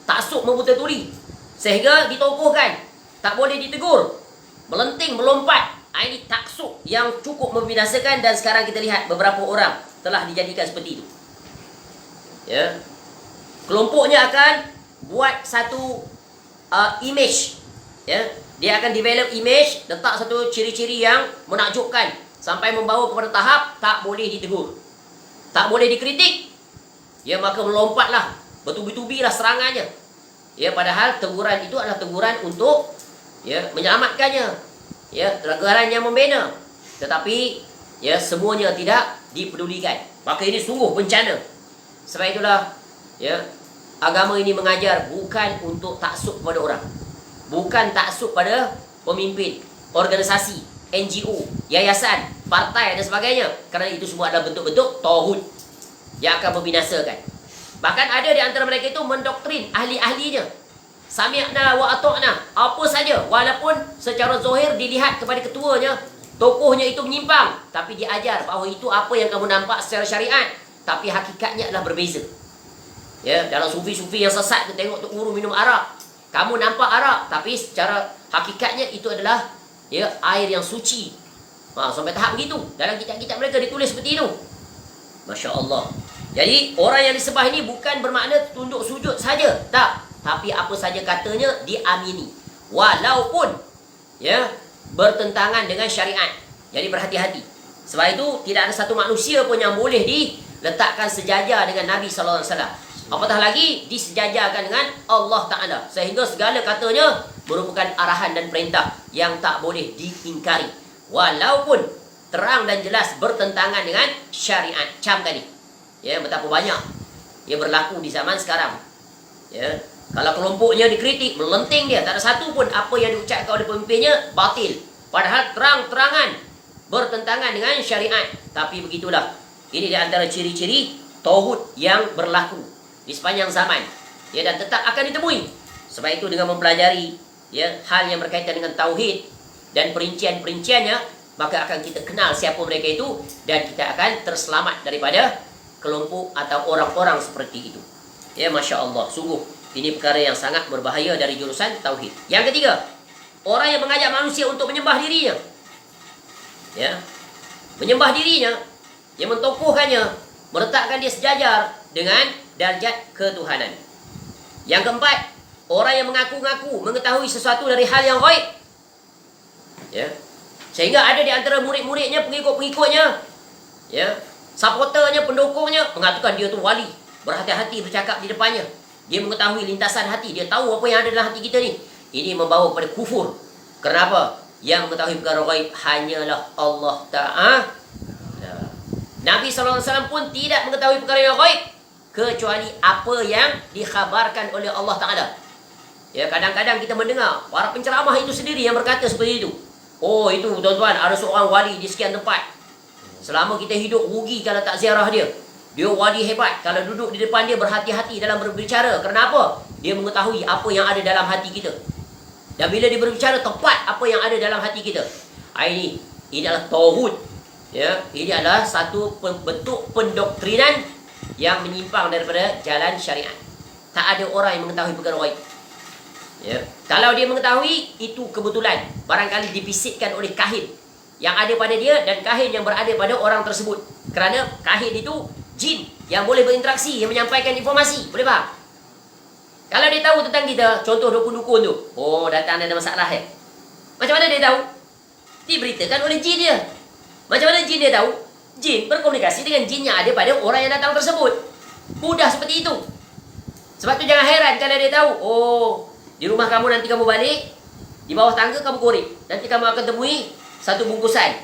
Taksub membuta tuli. Sehingga ditokohkan. Tak boleh ditegur. Melenting, melompat. Ini taksub yang cukup membinasakan, dan sekarang kita lihat beberapa orang telah dijadikan seperti itu. Ya. Kelompoknya akan buat satu image. Ya. Dia akan develop image, letak satu ciri-ciri yang menakjubkan sampai membawa kepada tahap tak boleh ditegur. Tak boleh dikritik. Ya, maka melompatlah, bertubi-tubilah serangannya. Ya, padahal teguran itu adalah teguran untuk ya menyelamatkannya. Ya, teguran yang membina. Tetapi ya semuanya tidak dipedulikan. Maka ini sungguh bencana. Sebab itulah ya agama ini mengajar bukan untuk taksub pada orang. Bukan taksub pada pemimpin, organisasi, NGO, yayasan, partai dan sebagainya. Kerana itu semua adalah bentuk-bentuk tauhid yang akan membinasakan. Bahkan ada di antara mereka itu mendoktrin ahli-ahlinya. Sami'na wa ata'na, apa saja, walaupun secara zahir dilihat kepada ketuanya, tokohnya itu menyimpang, tapi dia ajar bahawa itu apa yang kamu nampak secara syariat, tapi hakikatnya adalah berbeza. Ya, dalam sufi-sufi yang sesat tu tengok Tok Guru minum arak. Kamu nampak arak, tapi secara hakikatnya itu adalah ya air yang suci. Sampai tahap begitu. Dalam kitab-kitab mereka ditulis seperti itu. Masya Allah. Jadi orang yang disembah ini bukan bermakna tunduk sujud saja, tak. Tapi apa saja katanya diamini, walaupun ya bertentangan dengan syariat. Jadi berhati-hati. Sebab itu tidak ada satu manusia pun yang boleh diletakkan sejajar dengan Nabi sallallahu alaihi wasallam. Apatah lagi disejajarkan dengan Allah Taala, sehingga segala katanya merupakan arahan dan perintah yang tak boleh diingkari, walaupun terang dan jelas bertentangan dengan syariat. Macam tadi. Ya, betapa banyak ia berlaku di zaman sekarang. Ya. Kalau kelompoknya dikritik, melenting dia. Tak ada satu pun apa yang diucapkan oleh pemimpinnya batil. Padahal terang-terangan bertentangan dengan syariat. Tapi begitulah. Ini di antara ciri-ciri tauhid yang berlaku di sepanjang zaman. Ya, dan tetap akan ditemui. Sebab itu dengan mempelajari ya hal yang berkaitan dengan tauhid dan perincian-perinciannya, maka akan kita kenal siapa mereka itu, dan kita akan terselamat daripada kelompok atau orang-orang seperti itu. Ya, Masya Allah. Sungguh ini perkara yang sangat berbahaya dari jurusan tauhid. Yang ketiga, orang yang mengajak manusia untuk menyembah dirinya. Ya. Menyembah dirinya, yang mentokohkannya, meletakkan dia sejajar dengan darjat ketuhanan. Yang keempat, orang yang mengaku-ngaku mengetahui sesuatu dari hal yang gaib. Ya. Sehingga ada di antara murid-muridnya, pengikut-pengikutnya, ya, supporternya, pendukungnya mengatakan dia tu wali. Berhati-hati bercakap di depannya. Dia mengetahui lintasan hati. Dia tahu apa yang ada dalam hati kita ni. Ini membawa kepada kufur. Kenapa? Yang mengetahui perkara gaib hanyalah Allah Ta'ala. Nabi SAW pun tidak mengetahui perkara yang gaib kecuali apa yang dikhabarkan oleh Allah Ta'ala. Ya, kadang-kadang kita mendengar para penceramah itu sendiri yang berkata seperti itu. Oh, itu tuan-tuan, ada seorang wali di sekian tempat. Selama kita hidup rugi kalau tak ziarah dia. Dia wali hebat. Kalau duduk di depan dia berhati-hati dalam berbicara. Kenapa? Dia mengetahui apa yang ada dalam hati kita. Dan bila dia berbicara tepat apa yang ada dalam hati kita. Ini adalah tauhid. Ya, ini adalah satu bentuk pendoktrinan yang menyimpang daripada jalan syariat. Tak ada orang yang mengetahui perkara gaib. Ya, kalau dia mengetahui itu kebetulan, barangkali dipisikkan oleh kahin yang ada pada dia dan kahin yang berada pada orang tersebut. Kerana kahin itu jin yang boleh berinteraksi, yang menyampaikan informasi. Boleh faham? Kalau dia tahu tentang kita, contoh dukun-dukun tu, oh datang ada masalah macam mana dia tahu? Diberitakan oleh jin dia. Macam mana jin dia tahu? Jin berkomunikasi dengan jin yang ada pada orang yang datang tersebut. Mudah seperti itu. Sebab tu jangan heran kalau dia tahu, oh di rumah kamu nanti kamu balik, di bawah tangga kamu korek, nanti kamu akan temui satu bungkusan.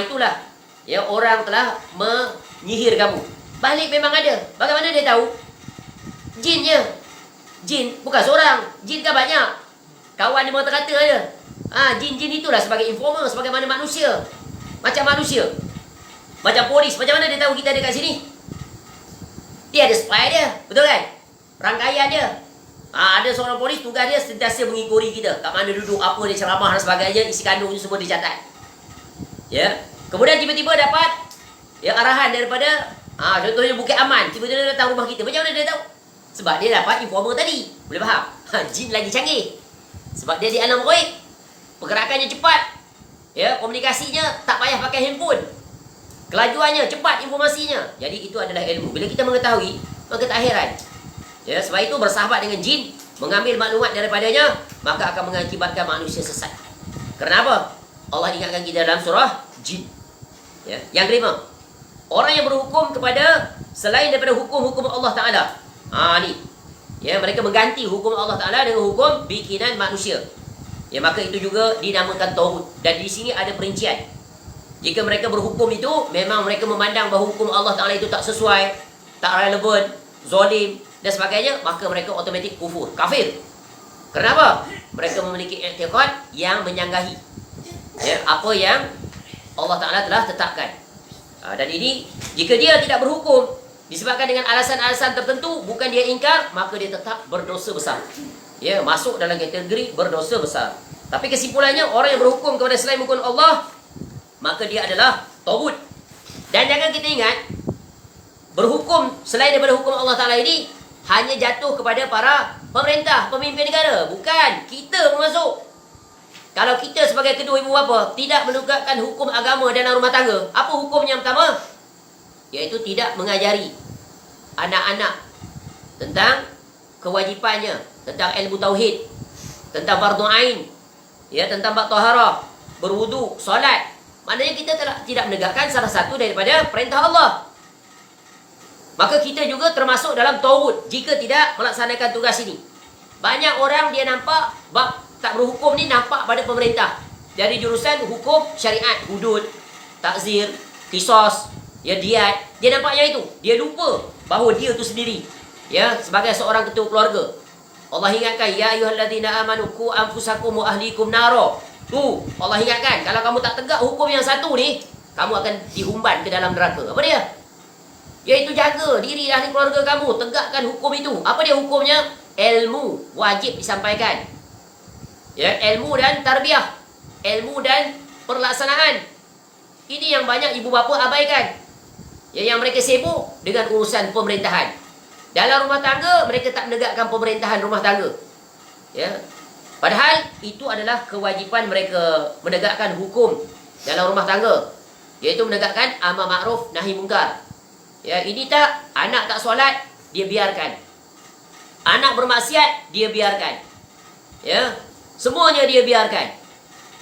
Itulah ya, orang telah menyihir kamu. Balik memang ada. Bagaimana dia tahu? Jinnya. Jin bukan seorang, jin kan banyak. Kawan dia mengata-kata aja. Jin-jin itulah sebagai informer, sebagaimana manusia. Macam manusia. Macam polis. Macam mana dia tahu kita ada kat sini? Dia ada spy dia. Betul kan? Rangkaian dia. Ada seorang polis, tugas dia sentiasa mengikori kita. Kat mana duduk, apa dia ceramah dan sebagainya, isi kandung semua dicatat. Ya. Kemudian tiba-tiba dapat arahan daripada contohnya Bukit Aman. Tiba-tiba dia datang rumah kita. Macam mana dia tahu? Sebab dia dapat informer tadi. Boleh faham? Jin lagi canggih. Sebab dia di alam ghaib. Pergerakannya cepat. Ya, komunikasinya tak payah pakai handphone. Kelajuannya cepat informasinya. Jadi itu adalah ilmu. Bila kita mengetahui, maka tak heran. Ya, sebab itu bersahabat dengan jin, mengambil maklumat daripadanya, maka akan mengakibatkan manusia sesat. Kenapa? Allah ingatkan kita dalam surah Jin. Ya, yang kelima, orang yang berhukum kepada selain daripada hukum-hukum Allah Ta'ala. Ni. Ya, mereka mengganti hukum Allah Ta'ala dengan hukum bikinan manusia. Ya, maka itu juga dinamakan tauhid. Dan di sini ada perincian. Jika mereka berhukum itu, memang mereka memandang bahawa hukum Allah Ta'ala itu tak sesuai, tak relevan, zalim dan sebagainya, maka mereka otomatik kufur, kafir. Kenapa? Mereka memiliki i'tiqad yang menyanggahi apa yang Allah Ta'ala telah tetapkan. Dan ini, jika dia tidak berhukum disebabkan dengan alasan-alasan tertentu, bukan dia ingkar, maka dia tetap berdosa besar. Ya, masuk dalam kategori berdosa besar. Tapi kesimpulannya, orang yang berhukum kepada selain hukum Allah, maka dia adalah taghut. Dan jangan kita ingat, berhukum selain daripada hukum Allah Ta'ala ini hanya jatuh kepada para pemerintah, pemimpin negara. Bukan, kita pun masuk. Kalau kita sebagai kedua ibu bapa tidak menegakkan hukum agama dalam rumah tangga, apa hukumnya yang pertama? Iaitu tidak mengajari anak-anak tentang kewajipannya, tentang ilmu tauhid, tentang fardu ain, ya, tentang bab taharah, berwudu, solat. Maknanya kita tidak menegakkan salah satu daripada perintah Allah. Maka kita juga termasuk dalam taghut jika tidak melaksanakan tugas ini. Banyak orang dia nampak bab tak berhukum ni nampak pada pemerintah. Dari jurusan hukum syariat, hudud, takzir, qisas, ya, diat. Dia nampaknya itu. Dia lupa bahawa dia tu sendiri, ya, sebagai seorang ketua keluarga. Allah ingatkan, ya ayyuhalladzina amanu qu anfusakum wa ahlikum nara. Tu Allah ingatkan, kalau kamu tak tegak hukum yang satu ni, kamu akan dihumban ke dalam neraka. Apa dia? Iaitu jaga diri ahli keluarga kamu, tegakkan hukum itu. Apa dia hukumnya? Ilmu wajib disampaikan. Ya, ilmu dan tarbiyah, ilmu dan perlaksanaan. Ini yang banyak ibu bapa abaikan. Ya, yang mereka sibuk dengan urusan pemerintahan. Dalam rumah tangga mereka tak menegakkan pemerintahan rumah tangga. Ya. Padahal itu adalah kewajipan mereka menegakkan hukum dalam rumah tangga, iaitu menegakkan amar makruf nahi mungkar. Ya, ini tak, anak tak solat, dia biarkan. Anak bermaksiat, dia biarkan. Ya, semuanya dia biarkan.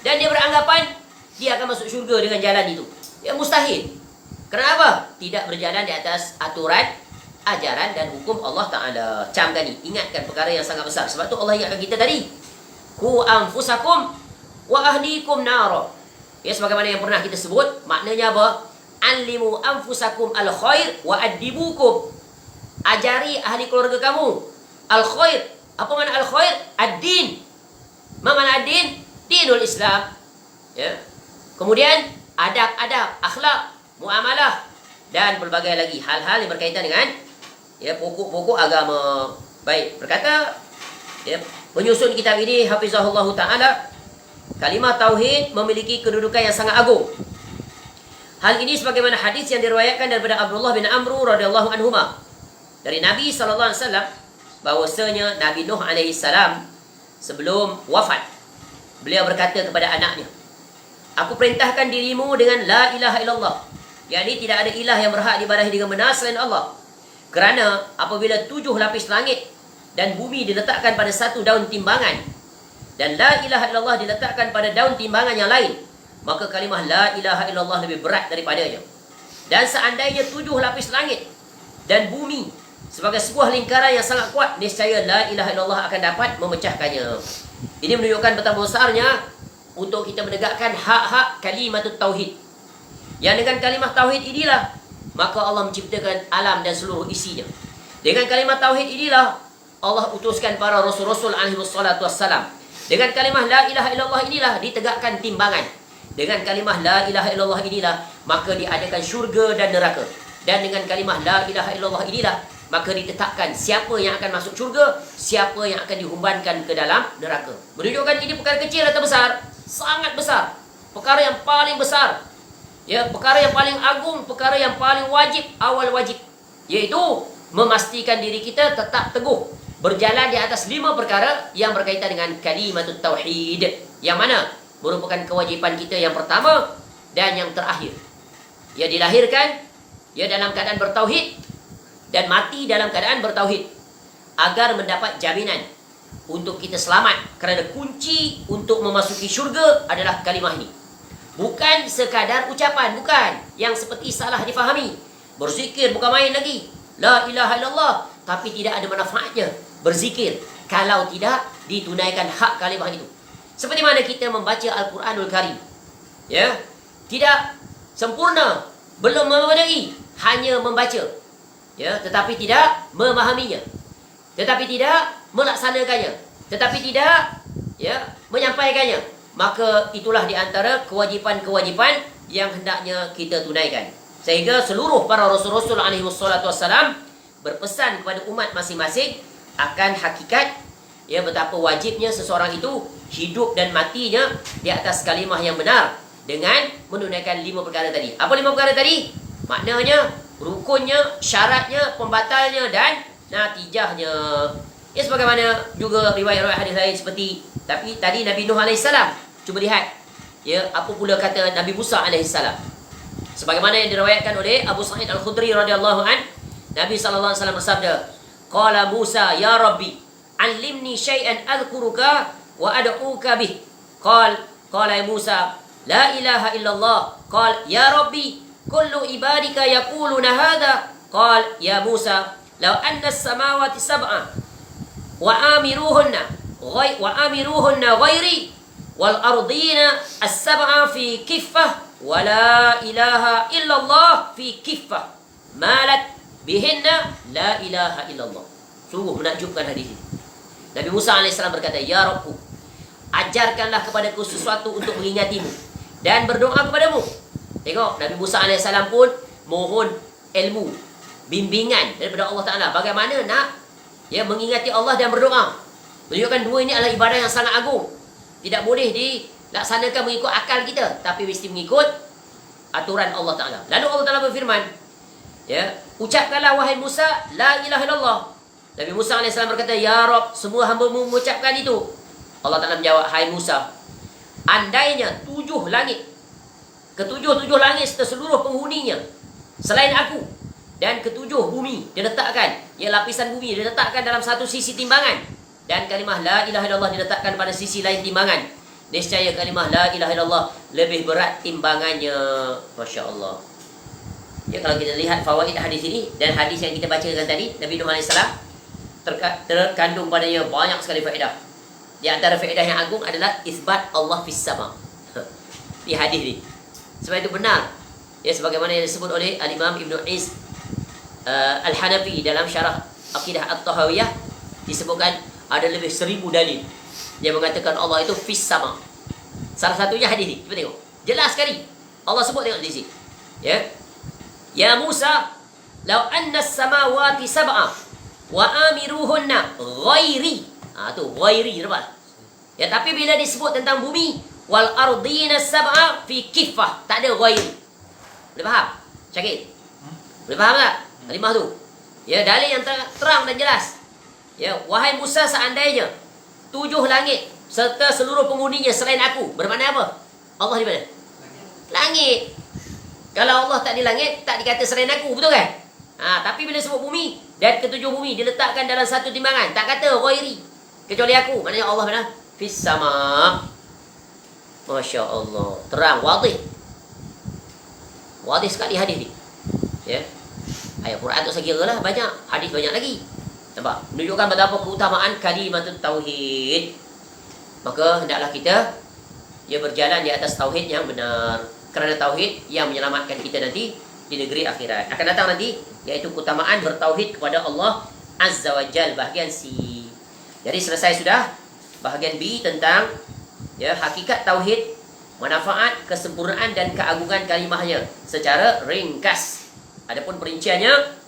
Dan dia beranggapan dia akan masuk syurga dengan jalan itu. Ya, mustahil. Kenapa? Tidak berjalan di atas aturan, ajaran dan hukum Allah Ta'ala. Camkan ni, ingatkan perkara yang sangat besar. Sebab tu Allah ingatkan kita tadi. Qu anfusakum wa ahlikum nara. Ya, sebagaimana yang pernah kita sebut, maknanya apa? Alimu anfusakum al-khair wa addibukum. Ajari ahli keluarga kamu al-khair. Apa makna al-khair? Ad-din. Apa makna ad-din? Dinul Islam. Ya. Kemudian adab-adab, akhlak, muamalah dan pelbagai lagi hal-hal yang berkaitan dengan, ya, pokok-pokok agama. Baik, berkata, ya, penyusun kitab ini hafizahullah taala, kalimah tauhid memiliki kedudukan yang sangat agung. Hal ini sebagaimana hadis yang diriwayatkan daripada Abdullah bin Amru radhiyallahu anhuma dari Nabi sallallahu alaihi wasallam, bahwasanya Nabi Nuh alaihi salam sebelum wafat, beliau berkata kepada anaknya, aku perintahkan dirimu dengan la ilaha illallah, yakni tidak ada ilah yang berhak diibadahi dengan benar selain Allah. Kerana apabila 7 lapis langit dan bumi diletakkan pada satu daun timbangan, dan la ilaha illallah diletakkan pada daun timbangan yang lain, maka kalimah la ilaha illallah lebih berat daripadanya. Dan seandainya 7 lapis langit dan bumi sebagai sebuah lingkaran yang sangat kuat, niscaya la ilaha illallah akan dapat memecahkannya. Ini menunjukkan betapa besarnya untuk kita menegakkan hak-hak kalimatut tauhid. Yang dengan kalimah tauhid inilah maka Allah menciptakan alam dan seluruh isinya. Dengan kalimah tauhid inilah Allah utuskan para rasul-rasul alaihi wassalatu wassalam. Dengan kalimah la ilaha illallah inilah ditegakkan timbangan. Dengan kalimah la ilaha illallah inilah maka diadakan syurga dan neraka. Dan dengan kalimah la ilaha illallah inilah maka ditetapkan siapa yang akan masuk syurga, siapa yang akan dihumbankan ke dalam neraka. Menunjukkan ini perkara kecil atau besar? Sangat besar. Perkara yang paling besar. Ya, perkara yang paling agung, perkara yang paling wajib, awal wajib, iaitu memastikan diri kita tetap teguh berjalan di atas 5 perkara yang berkaitan dengan kalimatut tauhid, yang mana merupakan kewajiban kita yang pertama dan yang terakhir. Ia dilahirkan ia dalam keadaan bertauhid dan mati dalam keadaan bertauhid agar mendapat jaminan untuk kita selamat, kerana kunci untuk memasuki syurga adalah kalimah ini. Bukan sekadar ucapan, bukan yang seperti salah difahami. Berzikir bukan main lagi, la ilaha illallah, tapi tidak ada manfaatnya berzikir kalau tidak ditunaikan hak kalimah itu. Seperti mana kita membaca Al-Quranul Karim, ya, tidak sempurna, belum memadai, hanya membaca, ya, tetapi tidak memahaminya, tetapi tidak melaksanakannya, tetapi tidak, ya, menyampaikannya. Maka itulah di antara kewajipan-kewajipan yang hendaknya kita tunaikan. Sehingga seluruh para rasul-rasul alaihi wassalatu wassalam berpesan kepada umat masing-masing akan hakikat, ya, betapa wajibnya seseorang itu hidup dan matinya di atas kalimah yang benar dengan menunaikan 5 perkara tadi. Apa 5 perkara tadi? Maknanya, rukunnya, syaratnya, pembatalnya dan natijahnya. Ya, sebagaimana juga riwayat-riwayat hadis lain seperti tapi tadi Nabi Nuh alaihissalam. Cuba lihat, ya, apa pula kata Nabi Musa alaihissalam. Sebagaimana yang diriwayatkan oleh Abu Sa'id Al-Khudri radhiyallahu an, Nabi sallallahu alaihi wasallam bersabda, qala Musa ya Rabbi, 'allimni syai'an adhkuruka wa ad'uka bih. Qala ya Musa, la ilaha illallah. Qala ya Rabbi, kullu ibadika yaquluna hadha. Qala ya Musa, law anna as-samawati sab'a wa amiruhunna ghairi wal ardina as-sab'a fi kiffah wa la ilaha illallah fi kiffah malat bihinna la ilaha illallah. Sungguh menakjubkan hadis ini. Nabi Musa AS berkata, ya Rabbku, ajarkanlah kepadaku sesuatu untuk mengingatimu dan berdoa kepadamu. Tengok, Nabi Musa AS pun mohon ilmu, bimbingan daripada Allah Ta'ala. Bagaimana nak, ya, mengingati Allah dan berdoa. Menunjukkan dua ini adalah ibadah yang sangat agung. Tidak boleh dilaksanakan mengikut akal kita, tapi mesti mengikut aturan Allah Ta'ala. Lalu Allah Ta'ala berfirman, ya, ucapkanlah wahai Musa, la ilaha illallah. Nabi Musa AS berkata, ya Rabb, semua hamba-Mu mengucapkan itu. Allah Ta'ala menjawab, hai Musa, andainya 7 langit, ketujuh langit serta seluruh penghuninya selain aku, dan ketujuh bumi diletakkan, ya, lapisan bumi diletakkan dalam satu sisi timbangan, dan kalimah la ilaha illallah diletakkan pada sisi lain timbangan, niscaya kalimah la ilaha illallah lebih berat timbangannya. Masya Allah. Ya, kalau kita lihat fawaid hadis ini dan hadis yang kita bacakan tadi, Nabi Nuh AS terkandung padanya banyak sekali faedah. Di antara faedah yang agung adalah isbat Allah fis sama. Di hadis ini. Sebab itu benar, ya, sebagaimana yang disebut oleh Al-Imam Ibn Iz Al-Hanafi dalam syarah Aqidah At-Tahawiyah, disebutkan ada lebih 1000 dalil yang mengatakan Allah itu fis sama. Salah satunya hadis ini. Cuba tengok. Jelas sekali. Allah sebut, tengok di sini. Ya. Ya Musa, law anna as-samawati sab'a wa amiruhunna ghairi. Tu ghairi, nampak? Ya, tapi bila disebut tentang bumi, wal ardina sab'a fi kiffah, tak ada ghairi. Boleh faham? Syakir? Boleh faham tak kalimah tu? Ya, dalil yang terang dan jelas. Ya, wahai Musa, seandainya 7 langit serta seluruh penghuninya selain aku, bermakna apa? Allah di mana? Langit. Kalau Allah tak di langit, tak dikata selain aku, betul kan? Tapi bila sebut bumi dan ketujuh bumi diletakkan dalam satu timbangan, tak kata ghairi, kecuali aku. Maknanya Allah mana? Fis sama. Masya Allah. Terang, wadih. Wadih sekali hadis ni. Ya. Ayat Quran tu saya kira lah banyak, hadis banyak lagi. Nampak? Menunjukkan betapa keutamaan kalimatut tauhid. Maka hendaklah kita, ya, berjalan di atas tauhid yang benar. Kerana tauhid yang menyelamatkan kita nanti di negeri akhirat. Akan datang nanti, iaitu keutamaan bertauhid kepada Allah Azza wa Jal, bahagian C. Jadi selesai sudah Bahagian B tentang hakikat tauhid, manfaat, kesempurnaan dan keagungan kalimahnya secara ringkas. Adapun perinciannya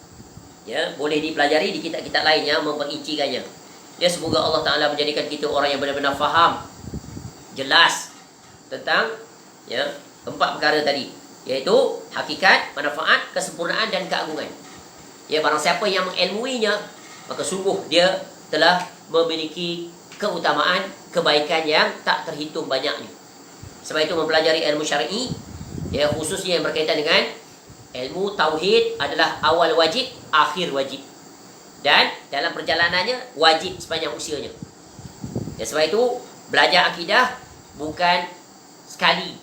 boleh dipelajari di kitab-kitab lain yang memperincikannya. Semoga Allah Ta'ala menjadikan kita orang yang benar-benar faham, jelas tentang 4 perkara tadi, iaitu hakikat, manfaat, kesempurnaan dan keagungan. Barang siapa yang mengilmuinya, maka sungguh dia telah memiliki keutamaan, kebaikan yang tak terhitung banyaknya. Sebab itu mempelajari ilmu syar'i, khususnya yang berkaitan dengan ilmu tauhid adalah awal wajib, akhir wajib. Dan dalam perjalanannya wajib sepanjang usianya. Sebab itu belajar akidah bukan sekali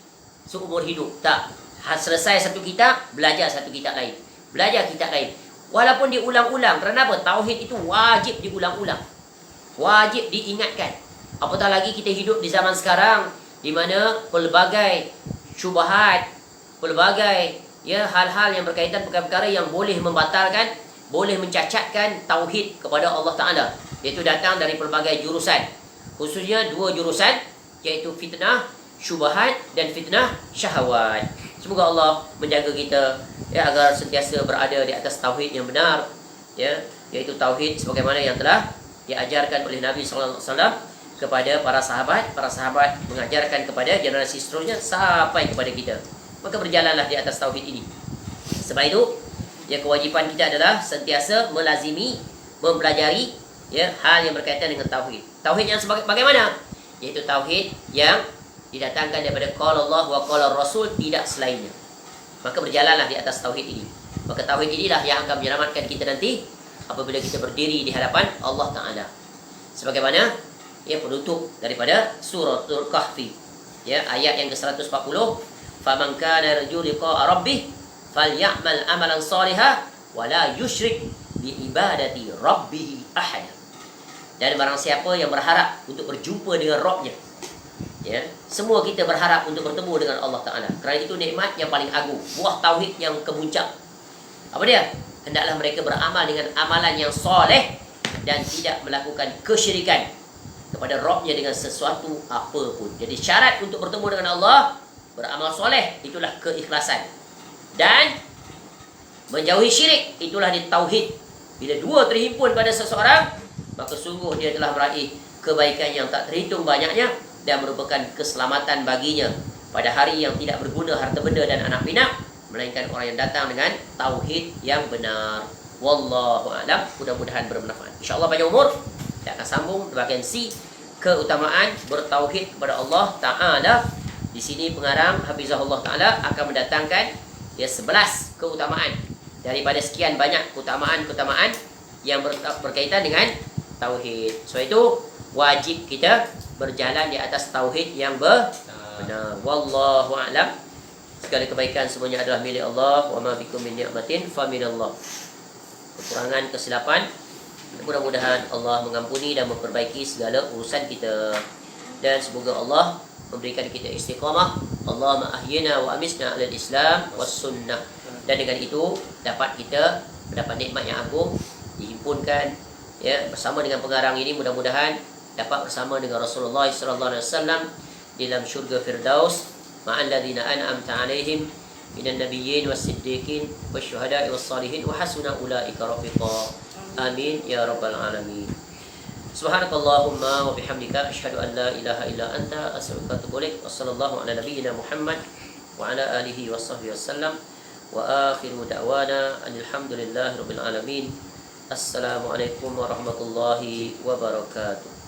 seumur hidup. Tak. Selesai satu kitab, belajar satu kitab lain. Belajar kitab lain. Walaupun diulang-ulang. Kerana apa? Tauhid itu wajib diulang-ulang. Wajib diingatkan. Apatah lagi kita hidup di zaman sekarang, di mana pelbagai syubhat, pelbagai hal-hal yang berkaitan perkara-perkara yang boleh membatalkan, boleh mencacatkan tauhid kepada Allah Ta'ala, iaitu datang dari pelbagai jurusan, khususnya 2 jurusan, iaitu fitnah syubhat dan fitnah syahwat. Semoga Allah menjaga kita agar sentiasa berada di atas tauhid yang benar, iaitu tauhid sebagaimana yang telah diajarkan oleh Nabi sallallahu alaihi wasallam kepada para sahabat mengajarkan kepada generasi seterusnya sampai kepada kita. Maka berjalanlah di atas tauhid ini. Sebab itu kewajipan kita adalah sentiasa melazimi, mempelajari hal yang berkaitan dengan tauhid. Tauhid yang bagaimana? Iaitu tauhid yang didatangkan daripada qala Allah wa qala Rasul, tidak selainnya. Maka berjalanlah di atas tauhid ini. Maka tauhid inilah yang akan menyelamatkan kita nanti apabila kita berdiri di hadapan Allah Ta'ala. Sebagaimana penutup daripada suratul Kahfi, ayat yang ke-140, faman kana yarju liqa'a rabbih falyamal amalan salihah wa la yusyrik bi ibadati rabbih ahad. Dan barang siapa yang berharap untuk berjumpa dengan Rabbnya, semua kita berharap untuk bertemu dengan Allah Ta'ala. Kerana itu nikmat yang paling agung, buah tauhid yang kemuncak. Apa dia? Hendaklah mereka beramal dengan amalan yang soleh dan tidak melakukan kesyirikan kepada Rabbnya dengan sesuatu apapun. Jadi syarat untuk bertemu dengan Allah, beramal soleh, itulah keikhlasan. Dan menjauhi syirik, itulah di tauhid. Bila 2 terhimpun pada seseorang, maka sungguh dia telah meraih kebaikan yang tak terhitung banyaknya dan merupakan keselamatan baginya pada hari yang tidak berguna harta benda dan anak pinak, melainkan orang yang datang dengan tauhid yang benar. Wallahu a'lam. Mudah-mudahan bermanfaat. InsyaAllah pada umur kita akan sambung bahagian C, keutamaan bertauhid kepada Allah Ta'ala. Di sini pengarang Hafizahullah Ta'ala akan mendatangkan 11 keutamaan daripada sekian banyak keutamaan-keutamaan yang berkaitan dengan tauhid. So itu wajib kita berjalan di atas tauhid yang benar. Wallahu a'lam. Segala kebaikan semuanya adalah milik Allah. Wa ma bikum min ni'matin fa minallah. Kekurangan, kesilapan, mudah-mudahan Allah mengampuni dan memperbaiki segala urusan kita. Dan semoga Allah memberikan kita istiqamah. Allahumma ahyina wa amisna 'alal Islam was sunnah. Dan dengan itu dapat kita mendapat nikmat yang agung, dihimpunkan bersama dengan pengarang ini, mudah-mudahan dapat bersama dengan Rasulullah sallallahu alaihi wasallam di dalam syurga Firdaus ma'al ladzina an'amta 'alaihim minan nabiyyin was-siddiqin wasyuhada'i was-salihin wa hasuna ulaika rafiqa. Amin ya rabbal alamin. Subhanakallahumma wa bihamdika asyhadu an la ilaha illa anta astaghfiruka wa atubu ilaik. Wassallallahu ala nabiyyina Muhammad wa ala alihi washabbihi wasallam. Wa akhiru da'wana alhamdulillahi rabbil alamin. Assalamualaikum warahmatullahi wabarakatuh.